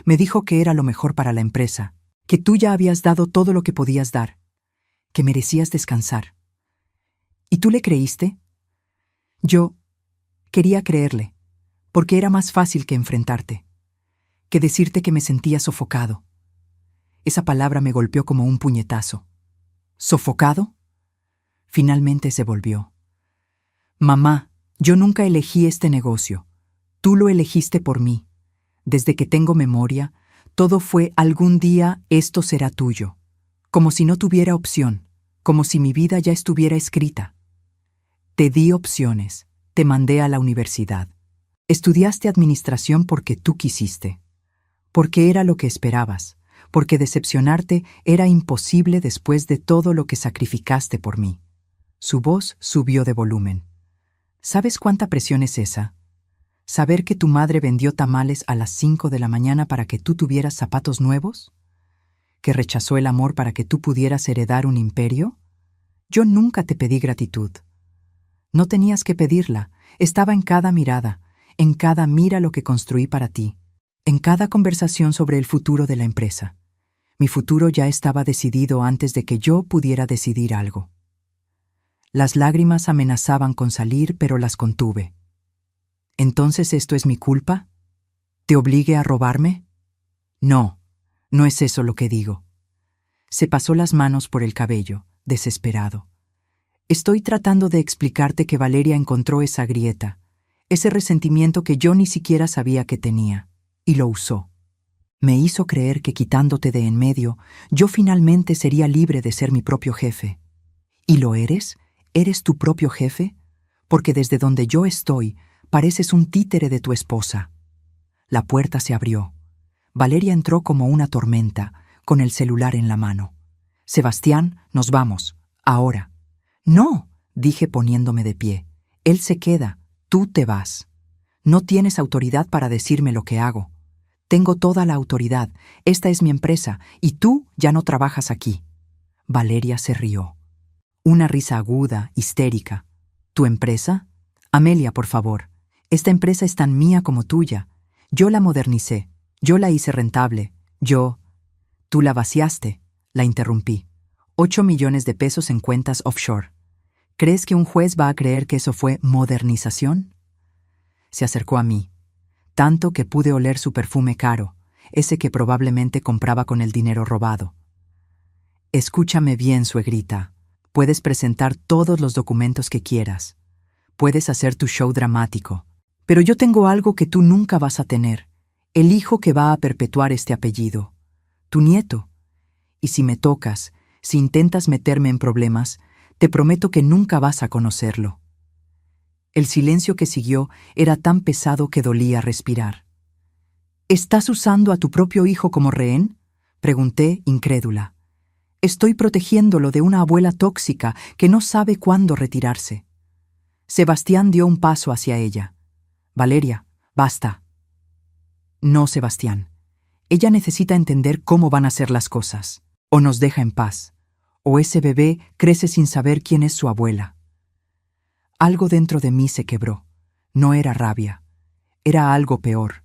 «Me dijo que era lo mejor para la empresa, que tú ya habías dado todo lo que podías dar, que merecías descansar». «¿Y tú le creíste?». «Yo quería creerle, porque era más fácil que enfrentarte, que decirte que me sentía sofocado». Esa palabra me golpeó como un puñetazo. «¿Sofocado?». Finalmente se volvió. «Mamá, yo nunca elegí este negocio. Tú lo elegiste por mí. Desde que tengo memoria, todo fue algún día esto será tuyo. Como si no tuviera opción, como si mi vida ya estuviera escrita. Te di opciones, te mandé a la universidad. Estudiaste administración porque tú quisiste, porque era lo que esperabas, porque decepcionarte era imposible después de todo lo que sacrificaste por mí». Su voz subió de volumen. «¿Sabes cuánta presión es esa? ¿Saber que tu madre vendió tamales a las 5 de la mañana para que tú tuvieras zapatos nuevos? ¿Que rechazó el amor para que tú pudieras heredar un imperio? Yo nunca te pedí gratitud. No tenías que pedirla, estaba en cada mirada, en cada mira lo que construí para ti, en cada conversación sobre el futuro de la empresa. Mi futuro ya estaba decidido antes de que yo pudiera decidir algo. Las lágrimas amenazaban con salir, pero las contuve. ¿Entonces esto es mi culpa? ¿Te obligué a robarme? No, no es eso lo que digo. Se pasó las manos por el cabello, desesperado. Estoy tratando de explicarte que Valeria encontró esa grieta, ese resentimiento que yo ni siquiera sabía que tenía, y lo usó. Me hizo creer que quitándote de en medio, yo finalmente sería libre de ser mi propio jefe. ¿Y lo eres? ¿Eres tu propio jefe? Porque desde donde yo estoy, pareces un títere de tu esposa. La puerta se abrió. Valeria entró como una tormenta, con el celular en la mano. Sebastián, nos vamos, ahora. No, dije poniéndome de pie. Él se queda, tú te vas. No tienes autoridad para decirme lo que hago. Tengo toda la autoridad, esta es mi empresa, y tú ya no trabajas aquí. Valeria se rió. Una risa aguda, histérica. ¿Tu empresa? Amelia, por favor. Esta empresa es tan mía como tuya. Yo la modernicé, yo la hice rentable, yo... Tú la vaciaste, la interrumpí. 8 millones de pesos en cuentas offshore. ¿Crees que un juez va a creer que eso fue modernización? Se acercó a mí, tanto que pude oler su perfume caro, ese que probablemente compraba con el dinero robado. Escúchame bien, suegrita. Puedes presentar todos los documentos que quieras. Puedes hacer tu show dramático. Pero yo tengo algo que tú nunca vas a tener. El hijo que va a perpetuar este apellido. Tu nieto. Y si me tocas, si intentas meterme en problemas, te prometo que nunca vas a conocerlo. El silencio que siguió era tan pesado que dolía respirar. ¿Estás usando a tu propio hijo como rehén? Pregunté, incrédula. Estoy protegiéndolo de una abuela tóxica que no sabe cuándo retirarse. Sebastián dio un paso hacia ella. Valeria, basta. No, Sebastián. Ella necesita entender cómo van a ser las cosas. O nos deja en paz. O ese bebé crece sin saber quién es su abuela. Algo dentro de mí se quebró. No era rabia. Era algo peor.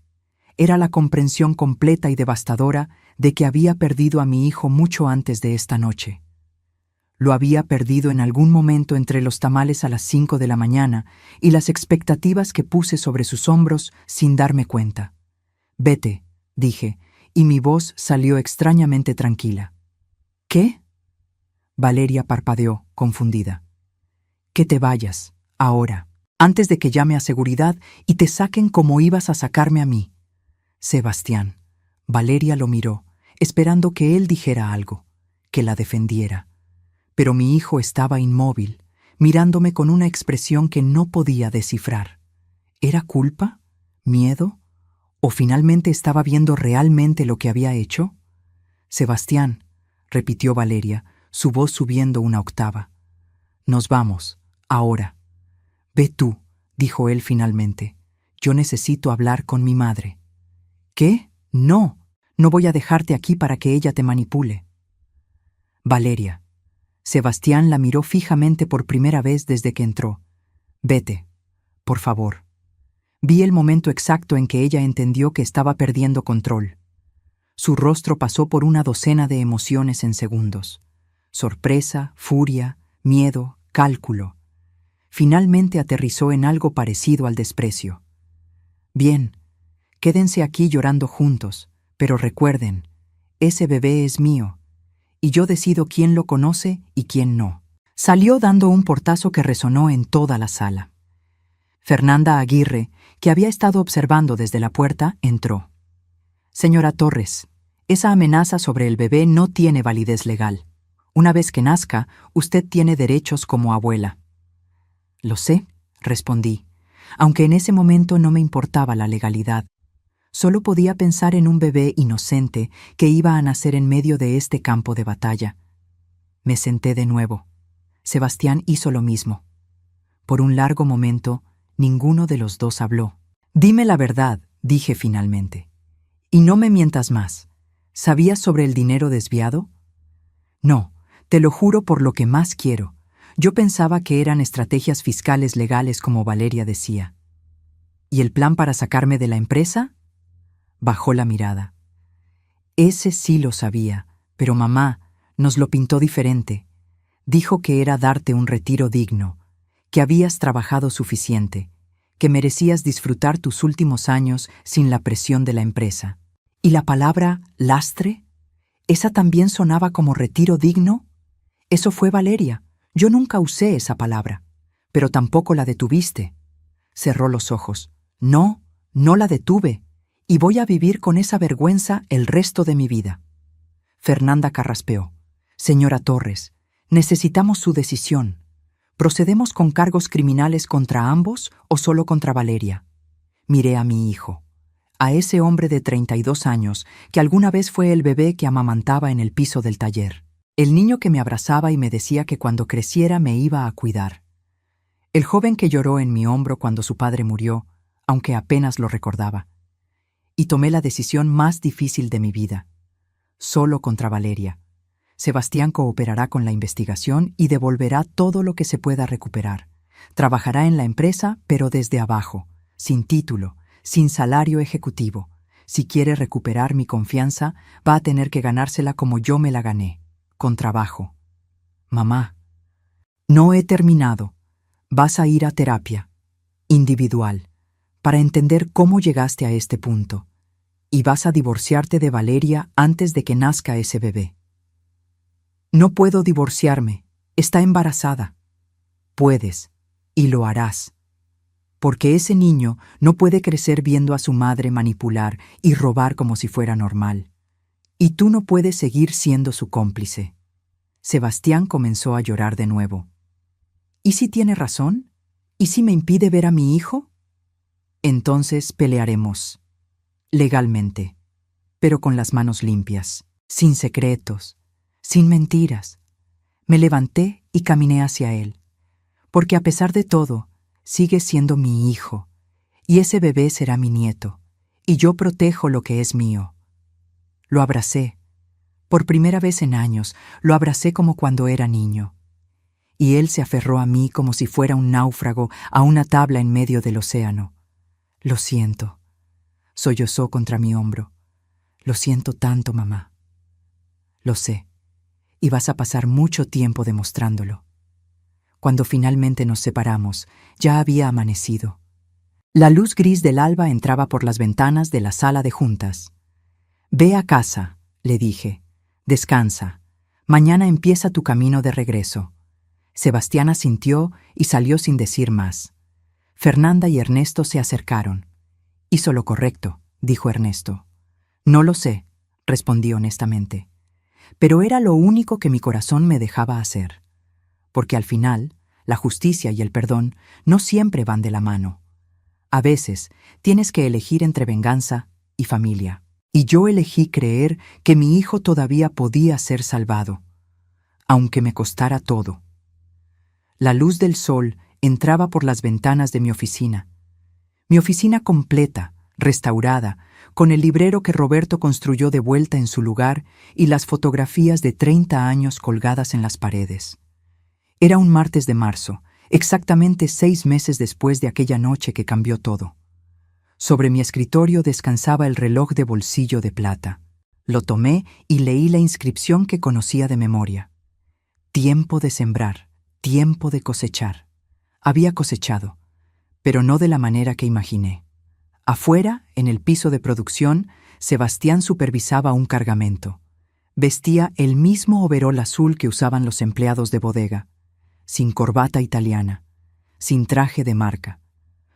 Era la comprensión completa y devastadora de que había perdido a mi hijo mucho antes de esta noche. Lo había perdido en algún momento entre los tamales a las 5 de la mañana y las expectativas que puse sobre sus hombros sin darme cuenta. Vete, dije, y mi voz salió extrañamente tranquila. ¿Qué? Valeria parpadeó, confundida. Que te vayas, ahora, antes de que llame a seguridad y te saquen como ibas a sacarme a mí. Sebastián. Valeria lo miró, esperando que él dijera algo, que la defendiera. Pero mi hijo estaba inmóvil, mirándome con una expresión que no podía descifrar. ¿Era culpa? ¿Miedo? ¿O finalmente estaba viendo realmente lo que había hecho? Sebastián, repitió Valeria, su voz subiendo una octava. Nos vamos, ahora. Ve tú, dijo él finalmente. Yo necesito hablar con mi madre. ¿Qué? No, no voy a dejarte aquí para que ella te manipule. Valeria. Sebastián la miró fijamente por primera vez desde que entró. Vete, por favor. Vi el momento exacto en que ella entendió que estaba perdiendo control. Su rostro pasó por una docena de emociones en segundos. Sorpresa, furia, miedo, cálculo. Finalmente aterrizó en algo parecido al desprecio. Bien, quédense aquí llorando juntos, pero recuerden, ese bebé es mío, y yo decido quién lo conoce y quién no. Salió dando un portazo que resonó en toda la sala. Fernanda Aguirre, que había estado observando desde la puerta, entró. Señora Torres, esa amenaza sobre el bebé no tiene validez legal. Una vez que nazca, usted tiene derechos como abuela. Lo sé, respondí, aunque en ese momento no me importaba la legalidad. Solo podía pensar en un bebé inocente que iba a nacer en medio de este campo de batalla. Me senté de nuevo. Sebastián hizo lo mismo. Por un largo momento, ninguno de los dos habló. Dime la verdad, dije finalmente. Y no me mientas más. ¿Sabías sobre el dinero desviado? No, te lo juro por lo que más quiero. Yo pensaba que eran estrategias fiscales legales como Valeria decía. ¿Y el plan para sacarme de la empresa? Bajó la mirada. Ese sí lo sabía, pero mamá nos lo pintó diferente. Dijo que era darte un retiro digno, que habías trabajado suficiente, que merecías disfrutar tus últimos años sin la presión de la empresa. ¿Y la palabra lastre? ¿Esa también sonaba como retiro digno? Eso fue Valeria. Yo nunca usé esa palabra, pero tampoco la detuviste. Cerró los ojos. No, no la detuve, y voy a vivir con esa vergüenza el resto de mi vida. Fernanda carraspeó. Señora Torres, necesitamos su decisión. ¿Procedemos con cargos criminales contra ambos o solo contra Valeria? Miré a mi hijo, a ese hombre de 32 años que alguna vez fue el bebé que amamantaba en el piso del taller. El niño que me abrazaba y me decía que cuando creciera me iba a cuidar. El joven que lloró en mi hombro cuando su padre murió, aunque apenas lo recordaba. Y tomé la decisión más difícil de mi vida. Solo contra Valeria. Sebastián cooperará con la investigación y devolverá todo lo que se pueda recuperar. Trabajará en la empresa, pero desde abajo, sin título, sin salario ejecutivo. Si quiere recuperar mi confianza, va a tener que ganársela como yo me la gané, con trabajo. Mamá, no he terminado. Vas a ir a terapia, individual, para entender cómo llegaste a este punto. Y vas a divorciarte de Valeria antes de que nazca ese bebé. No puedo divorciarme. Está embarazada. Puedes, y lo harás. Porque ese niño no puede crecer viendo a su madre manipular y robar como si fuera normal. Y tú no puedes seguir siendo su cómplice. Sebastián comenzó a llorar de nuevo. ¿Y si tiene razón? ¿Y si me impide ver a mi hijo? Entonces pelearemos. Legalmente. Pero con las manos limpias, sin secretos, sin mentiras. Me levanté y caminé hacia él. Porque a pesar de todo, sigue siendo mi hijo. Y ese bebé será mi nieto. Y yo protejo lo que es mío. Lo abracé. Por primera vez en años, lo abracé como cuando era niño. Y él se aferró a mí como si fuera un náufrago a una tabla en medio del océano. Lo siento. Sollozó contra mi hombro. Lo siento tanto, mamá. Lo sé. Y vas a pasar mucho tiempo demostrándolo. Cuando finalmente nos separamos, ya había amanecido. La luz gris del alba entraba por las ventanas de la sala de juntas. Ve a casa, le dije. Descansa. Mañana empieza tu camino de regreso. Sebastián asintió y salió sin decir más. Fernanda y Ernesto se acercaron. Hizo lo correcto, dijo Ernesto. No lo sé, respondí honestamente. Pero era lo único que mi corazón me dejaba hacer. Porque al final, la justicia y el perdón no siempre van de la mano. A veces tienes que elegir entre venganza y familia. Y yo elegí creer que mi hijo todavía podía ser salvado, aunque me costara todo. La luz del sol entraba por las ventanas de mi oficina. Mi oficina completa, restaurada, con el librero que Roberto construyó de vuelta en su lugar y las fotografías de 30 años colgadas en las paredes. Era un martes de marzo, exactamente 6 meses después de aquella noche que cambió todo. Sobre mi escritorio descansaba el reloj de bolsillo de plata. Lo tomé y leí la inscripción que conocía de memoria. Tiempo de sembrar, tiempo de cosechar. Había cosechado, pero no de la manera que imaginé. Afuera, en el piso de producción, Sebastián supervisaba un cargamento. Vestía el mismo overol azul que usaban los empleados de bodega, sin corbata italiana, sin traje de marca,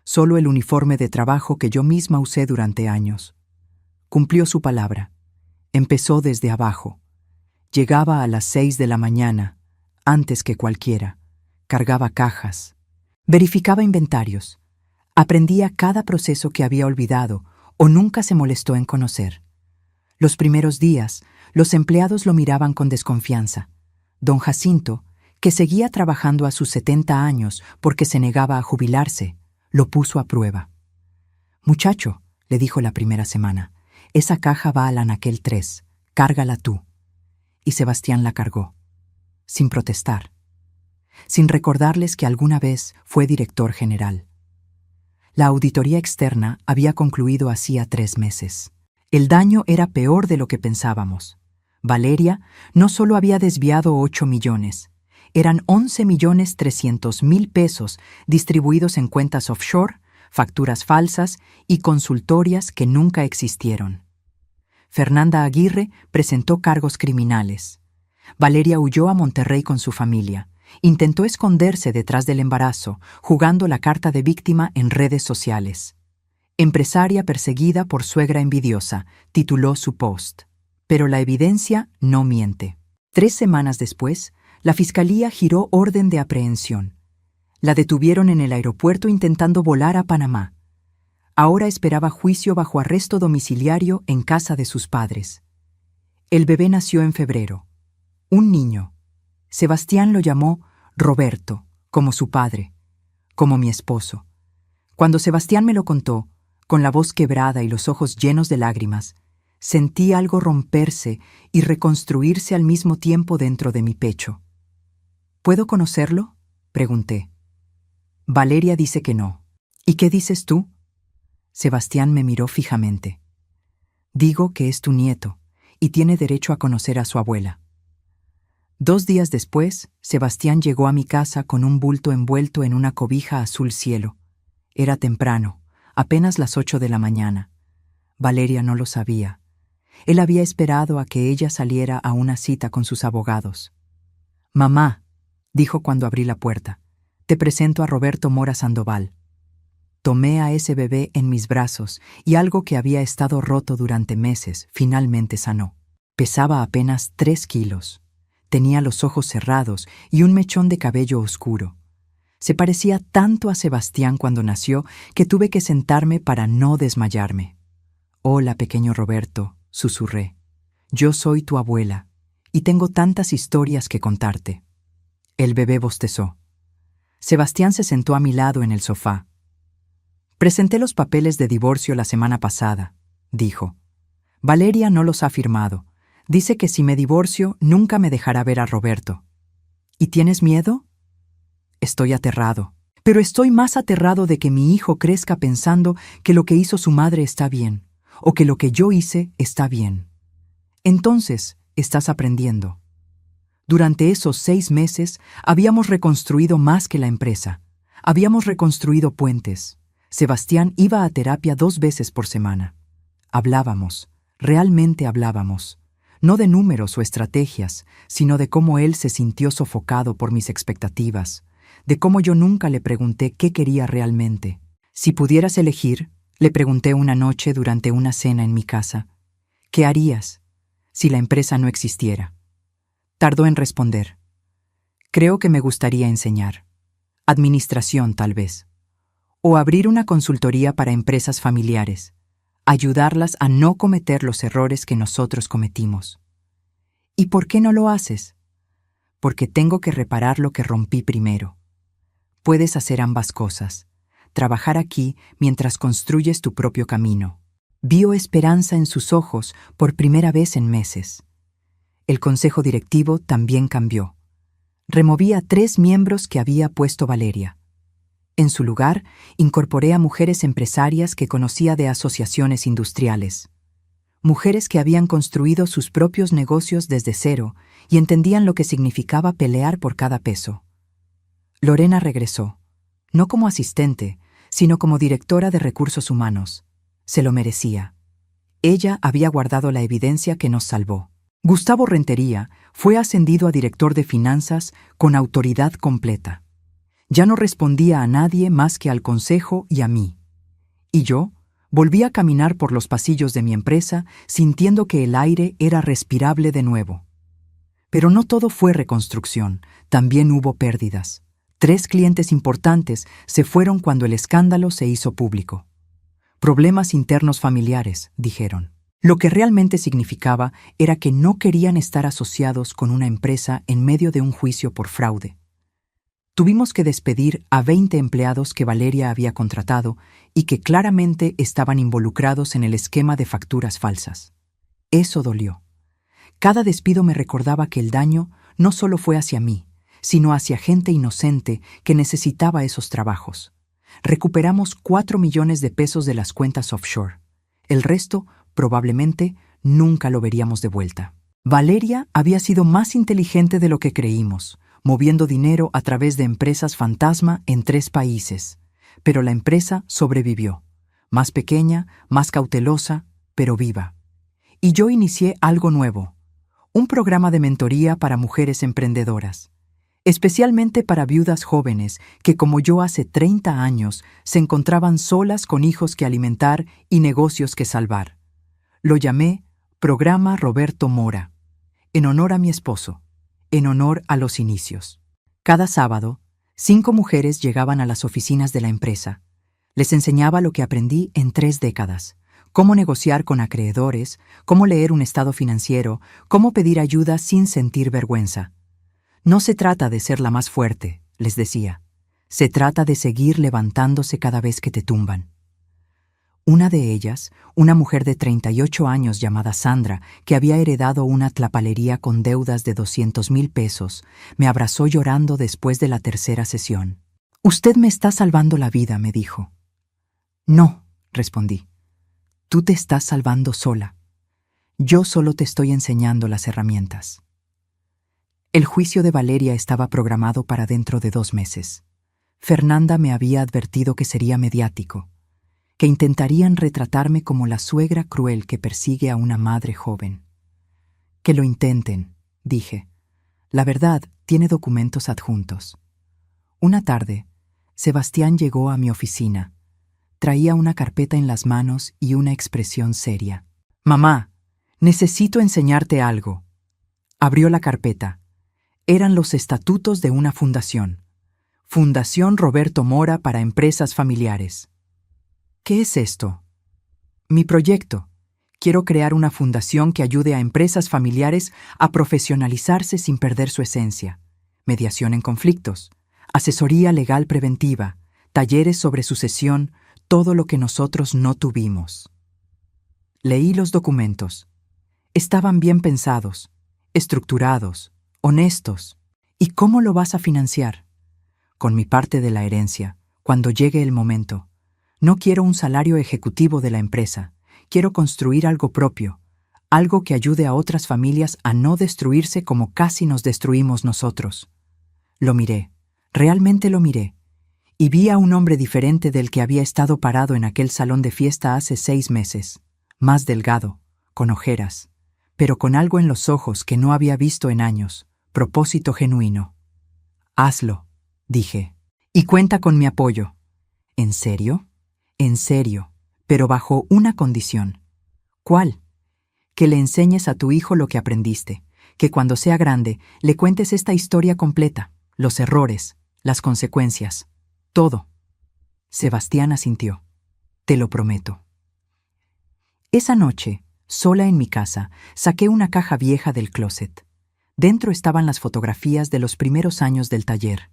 solo el uniforme de trabajo que yo misma usé durante años. Cumplió su palabra. Empezó desde abajo. Llegaba a las 6 de la mañana, antes que cualquiera. Cargaba cajas. Verificaba inventarios. Aprendía cada proceso que había olvidado o nunca se molestó en conocer. Los primeros días, los empleados lo miraban con desconfianza. Don Jacinto, que seguía trabajando a sus 70 años porque se negaba a jubilarse, lo puso a prueba. Muchacho, le dijo la primera semana, esa caja va al anaquel 3, cárgala tú. Y Sebastián la cargó, sin protestar, sin recordarles que alguna vez fue director general. La auditoría externa había concluido hacía 3 meses. El daño era peor de lo que pensábamos. Valeria no solo había desviado 8 millones, eran 11.300.000 pesos distribuidos en cuentas offshore, facturas falsas y consultorias que nunca existieron. Fernanda Aguirre presentó cargos criminales. Valeria huyó a Monterrey con su familia. Intentó esconderse detrás del embarazo, jugando la carta de víctima en redes sociales. Empresaria perseguida por suegra envidiosa, tituló su post. Pero la evidencia no miente. 3 semanas después, la Fiscalía giró orden de aprehensión. La detuvieron en el aeropuerto intentando volar a Panamá. Ahora esperaba juicio bajo arresto domiciliario en casa de sus padres. El bebé nació en febrero. Un niño. Sebastián lo llamó Roberto, como su padre, como mi esposo. Cuando Sebastián me lo contó, con la voz quebrada y los ojos llenos de lágrimas, sentí algo romperse y reconstruirse al mismo tiempo dentro de mi pecho. ¿Puedo conocerlo?, pregunté. Valeria dice que no. ¿Y qué dices tú? Sebastián me miró fijamente. Digo que es tu nieto y tiene derecho a conocer a su abuela. 2 días después, Sebastián llegó a mi casa con un bulto envuelto en una cobija azul cielo. Era temprano, apenas las 8 de la mañana. Valeria no lo sabía. Él había esperado a que ella saliera a una cita con sus abogados. «Mamá», dijo cuando abrí la puerta, «te presento a Roberto Mora Sandoval». Tomé a ese bebé en mis brazos y algo que había estado roto durante meses finalmente sanó. Pesaba apenas 3 kilos. Tenía los ojos cerrados y un mechón de cabello oscuro. Se parecía tanto a Sebastián cuando nació que tuve que sentarme para no desmayarme. «Hola, pequeño Roberto», susurré. «Yo soy tu abuela y tengo tantas historias que contarte». El bebé bostezó. Sebastián se sentó a mi lado en el sofá. «Presenté los papeles de divorcio la semana pasada», dijo. «Valeria no los ha firmado. Dice que si me divorcio, nunca me dejará ver a Roberto». «¿Y tienes miedo?» «Estoy aterrado. Pero estoy más aterrado de que mi hijo crezca pensando que lo que hizo su madre está bien, o que lo que yo hice está bien». «Entonces, estás aprendiendo». Durante esos 6 meses, habíamos reconstruido más que la empresa. Habíamos reconstruido puentes. Sebastián iba a terapia 2 veces por semana. Hablábamos, realmente hablábamos. No de números o estrategias, sino de cómo él se sintió sofocado por mis expectativas, de cómo yo nunca le pregunté qué quería realmente. «Si pudieras elegir», le pregunté una noche durante una cena en mi casa, «¿qué harías si la empresa no existiera?». Tardó en responder. «Creo que me gustaría enseñar. Administración, tal vez. O abrir una consultoría para empresas familiares. Ayudarlas a no cometer los errores que nosotros cometimos». «¿Y por qué no lo haces?». «Porque tengo que reparar lo que rompí primero». «Puedes hacer ambas cosas. Trabajar aquí mientras construyes tu propio camino». Vio esperanza en sus ojos por primera vez en meses. El consejo directivo también cambió. Removí a 3 miembros que había puesto Valeria. En su lugar, incorporé a mujeres empresarias que conocía de asociaciones industriales. Mujeres que habían construido sus propios negocios desde cero y entendían lo que significaba pelear por cada peso. Lorena regresó, no como asistente, sino como directora de recursos humanos. Se lo merecía. Ella había guardado la evidencia que nos salvó. Gustavo Rentería fue ascendido a director de finanzas con autoridad completa. Ya no respondía a nadie más que al consejo y a mí. Y yo volví a caminar por los pasillos de mi empresa sintiendo que el aire era respirable de nuevo. Pero no todo fue reconstrucción, también hubo pérdidas. 3 clientes importantes se fueron cuando el escándalo se hizo público. «Problemas internos familiares», dijeron. Lo que realmente significaba era que no querían estar asociados con una empresa en medio de un juicio por fraude. Tuvimos que despedir a 20 empleados que Valeria había contratado y que claramente estaban involucrados en el esquema de facturas falsas. Eso dolió. Cada despido me recordaba que el daño no solo fue hacia mí, sino hacia gente inocente que necesitaba esos trabajos. Recuperamos 4 millones de pesos de las cuentas offshore. El resto, probablemente, nunca lo veríamos de vuelta. Valeria había sido más inteligente de lo que creímos, moviendo dinero a través de empresas fantasma en 3 países. Pero la empresa sobrevivió. Más pequeña, más cautelosa, pero viva. Y yo inicié algo nuevo. Un programa de mentoría para mujeres emprendedoras. Especialmente para viudas jóvenes que, como yo hace 30 años, se encontraban solas con hijos que alimentar y negocios que salvar. Lo llamé Programa Roberto Mora, en honor a mi esposo, en honor a los inicios. Cada sábado, 5 mujeres llegaban a las oficinas de la empresa. Les enseñaba lo que aprendí en 3 décadas. Cómo negociar con acreedores, cómo leer un estado financiero, cómo pedir ayuda sin sentir vergüenza. No se trata de ser la más fuerte, les decía. Se trata de seguir levantándose cada vez que te tumban. Una de ellas, una mujer de 38 años llamada Sandra, que había heredado una tlapalería con deudas de 200,000 pesos, me abrazó llorando después de la tercera sesión. «Usted me está salvando la vida», me dijo. «No», respondí. «Tú te estás salvando sola. Yo solo te estoy enseñando las herramientas». El juicio de Valeria estaba programado para dentro de 2 meses. Fernanda me había advertido que sería mediático, que intentarían retratarme como la suegra cruel que persigue a una madre joven. «Que lo intenten», dije. «La verdad tiene documentos adjuntos». Una tarde, Sebastián llegó a mi oficina. Traía una carpeta en las manos y una expresión seria. «Mamá, necesito enseñarte algo». Abrió la carpeta. Eran los estatutos de una fundación. Fundación Roberto Mora para Empresas Familiares. ¿Qué es esto? Mi proyecto. Quiero crear una fundación que ayude a empresas familiares a profesionalizarse sin perder su esencia. Mediación en conflictos, asesoría legal preventiva, talleres sobre sucesión, todo lo que nosotros no tuvimos. Leí los documentos. Estaban bien pensados, estructurados, honestos. ¿Y cómo lo vas a financiar? Con mi parte de la herencia, cuando llegue el momento. No quiero un salario ejecutivo de la empresa. Quiero construir algo propio, algo que ayude a otras familias a no destruirse como casi nos destruimos nosotros. Lo miré, realmente lo miré, y vi a un hombre diferente del que había estado parado en aquel salón de fiesta hace 6 meses, más delgado, con ojeras, pero con algo en los ojos que no había visto en años. Propósito genuino. «Hazlo», dije, «y cuenta con mi apoyo». «¿En serio?» «En serio, pero bajo una condición». «¿Cuál?» «Que le enseñes a tu hijo lo que aprendiste, que cuando sea grande le cuentes esta historia completa, los errores, las consecuencias, todo». Sebastián asintió. «Te lo prometo». Esa noche, sola en mi casa, saqué una caja vieja del closet. Dentro estaban las fotografías de los primeros años del taller.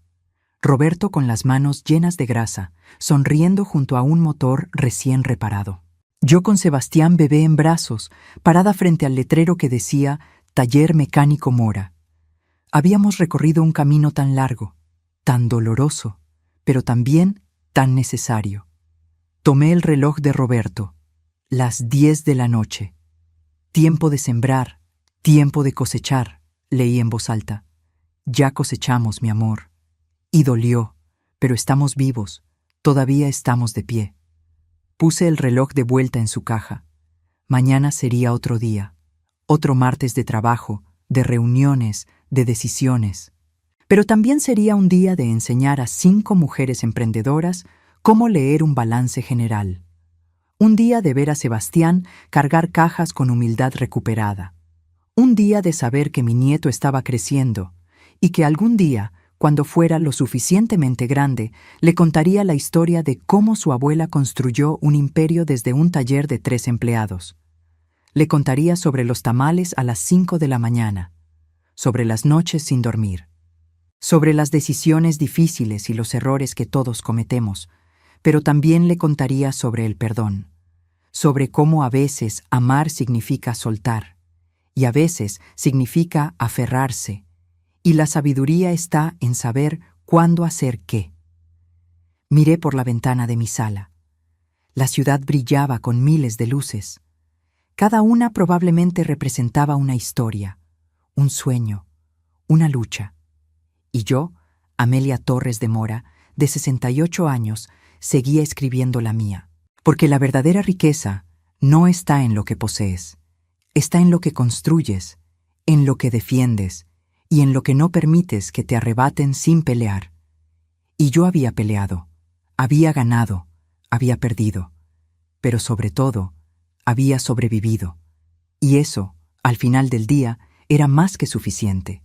Roberto con las manos llenas de grasa, sonriendo junto a un motor recién reparado. Yo con Sebastián bebé en brazos, parada frente al letrero que decía Taller Mecánico Mora. Habíamos recorrido un camino tan largo, tan doloroso, pero también tan necesario. Tomé el reloj de Roberto. Las 10 de la noche. Tiempo de sembrar, tiempo de cosechar. Leí en voz alta. Ya cosechamos, mi amor. Y dolió, pero estamos vivos, todavía estamos de pie. Puse el reloj de vuelta en su caja. Mañana sería otro día, otro martes de trabajo, de reuniones, de decisiones. Pero también sería un día de enseñar a 5 mujeres emprendedoras cómo leer un balance general. Un día de ver a Sebastián cargar cajas con humildad recuperada. Un día de saber que mi nieto estaba creciendo y que algún día, cuando fuera lo suficientemente grande, le contaría la historia de cómo su abuela construyó un imperio desde un taller de 3 empleados. Le contaría sobre los tamales a las 5 de la mañana, sobre las noches sin dormir, sobre las decisiones difíciles y los errores que todos cometemos, pero también le contaría sobre el perdón, sobre cómo a veces amar significa soltar, y a veces significa aferrarse, y la sabiduría está en saber cuándo hacer qué. Miré por la ventana de mi sala. La ciudad brillaba con miles de luces. Cada una probablemente representaba una historia, un sueño, una lucha. Y yo, Amelia Torres de Mora, de 68 años, seguía escribiendo la mía. Porque la verdadera riqueza no está en lo que posees, está en lo que construyes, en lo que defiendes y en lo que no permites que te arrebaten sin pelear. Y yo había peleado, había ganado, había perdido, pero sobre todo, había sobrevivido. Y eso, al final del día, era más que suficiente.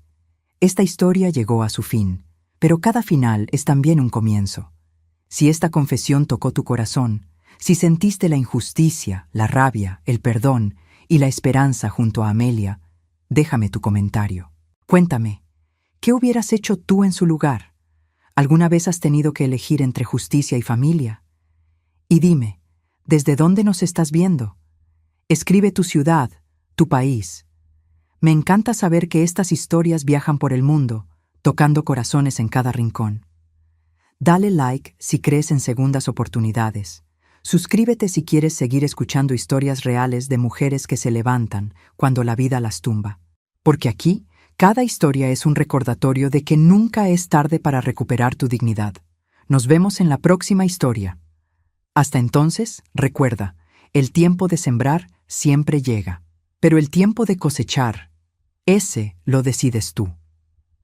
Esta historia llegó a su fin, pero cada final es también un comienzo. Si esta confesión tocó tu corazón, si sentiste la injusticia, la rabia, el perdón y la esperanza junto a Amelia, déjame tu comentario. Cuéntame, ¿qué hubieras hecho tú en su lugar? ¿Alguna vez has tenido que elegir entre justicia y familia? Y dime, ¿desde dónde nos estás viendo? Escribe tu ciudad, tu país. Me encanta saber que estas historias viajan por el mundo, tocando corazones en cada rincón. Dale like si crees en segundas oportunidades. Suscríbete si quieres seguir escuchando historias reales de mujeres que se levantan cuando la vida las tumba. Porque aquí, cada historia es un recordatorio de que nunca es tarde para recuperar tu dignidad. Nos vemos en la próxima historia. Hasta entonces, recuerda, el tiempo de sembrar siempre llega, pero el tiempo de cosechar, ese lo decides tú.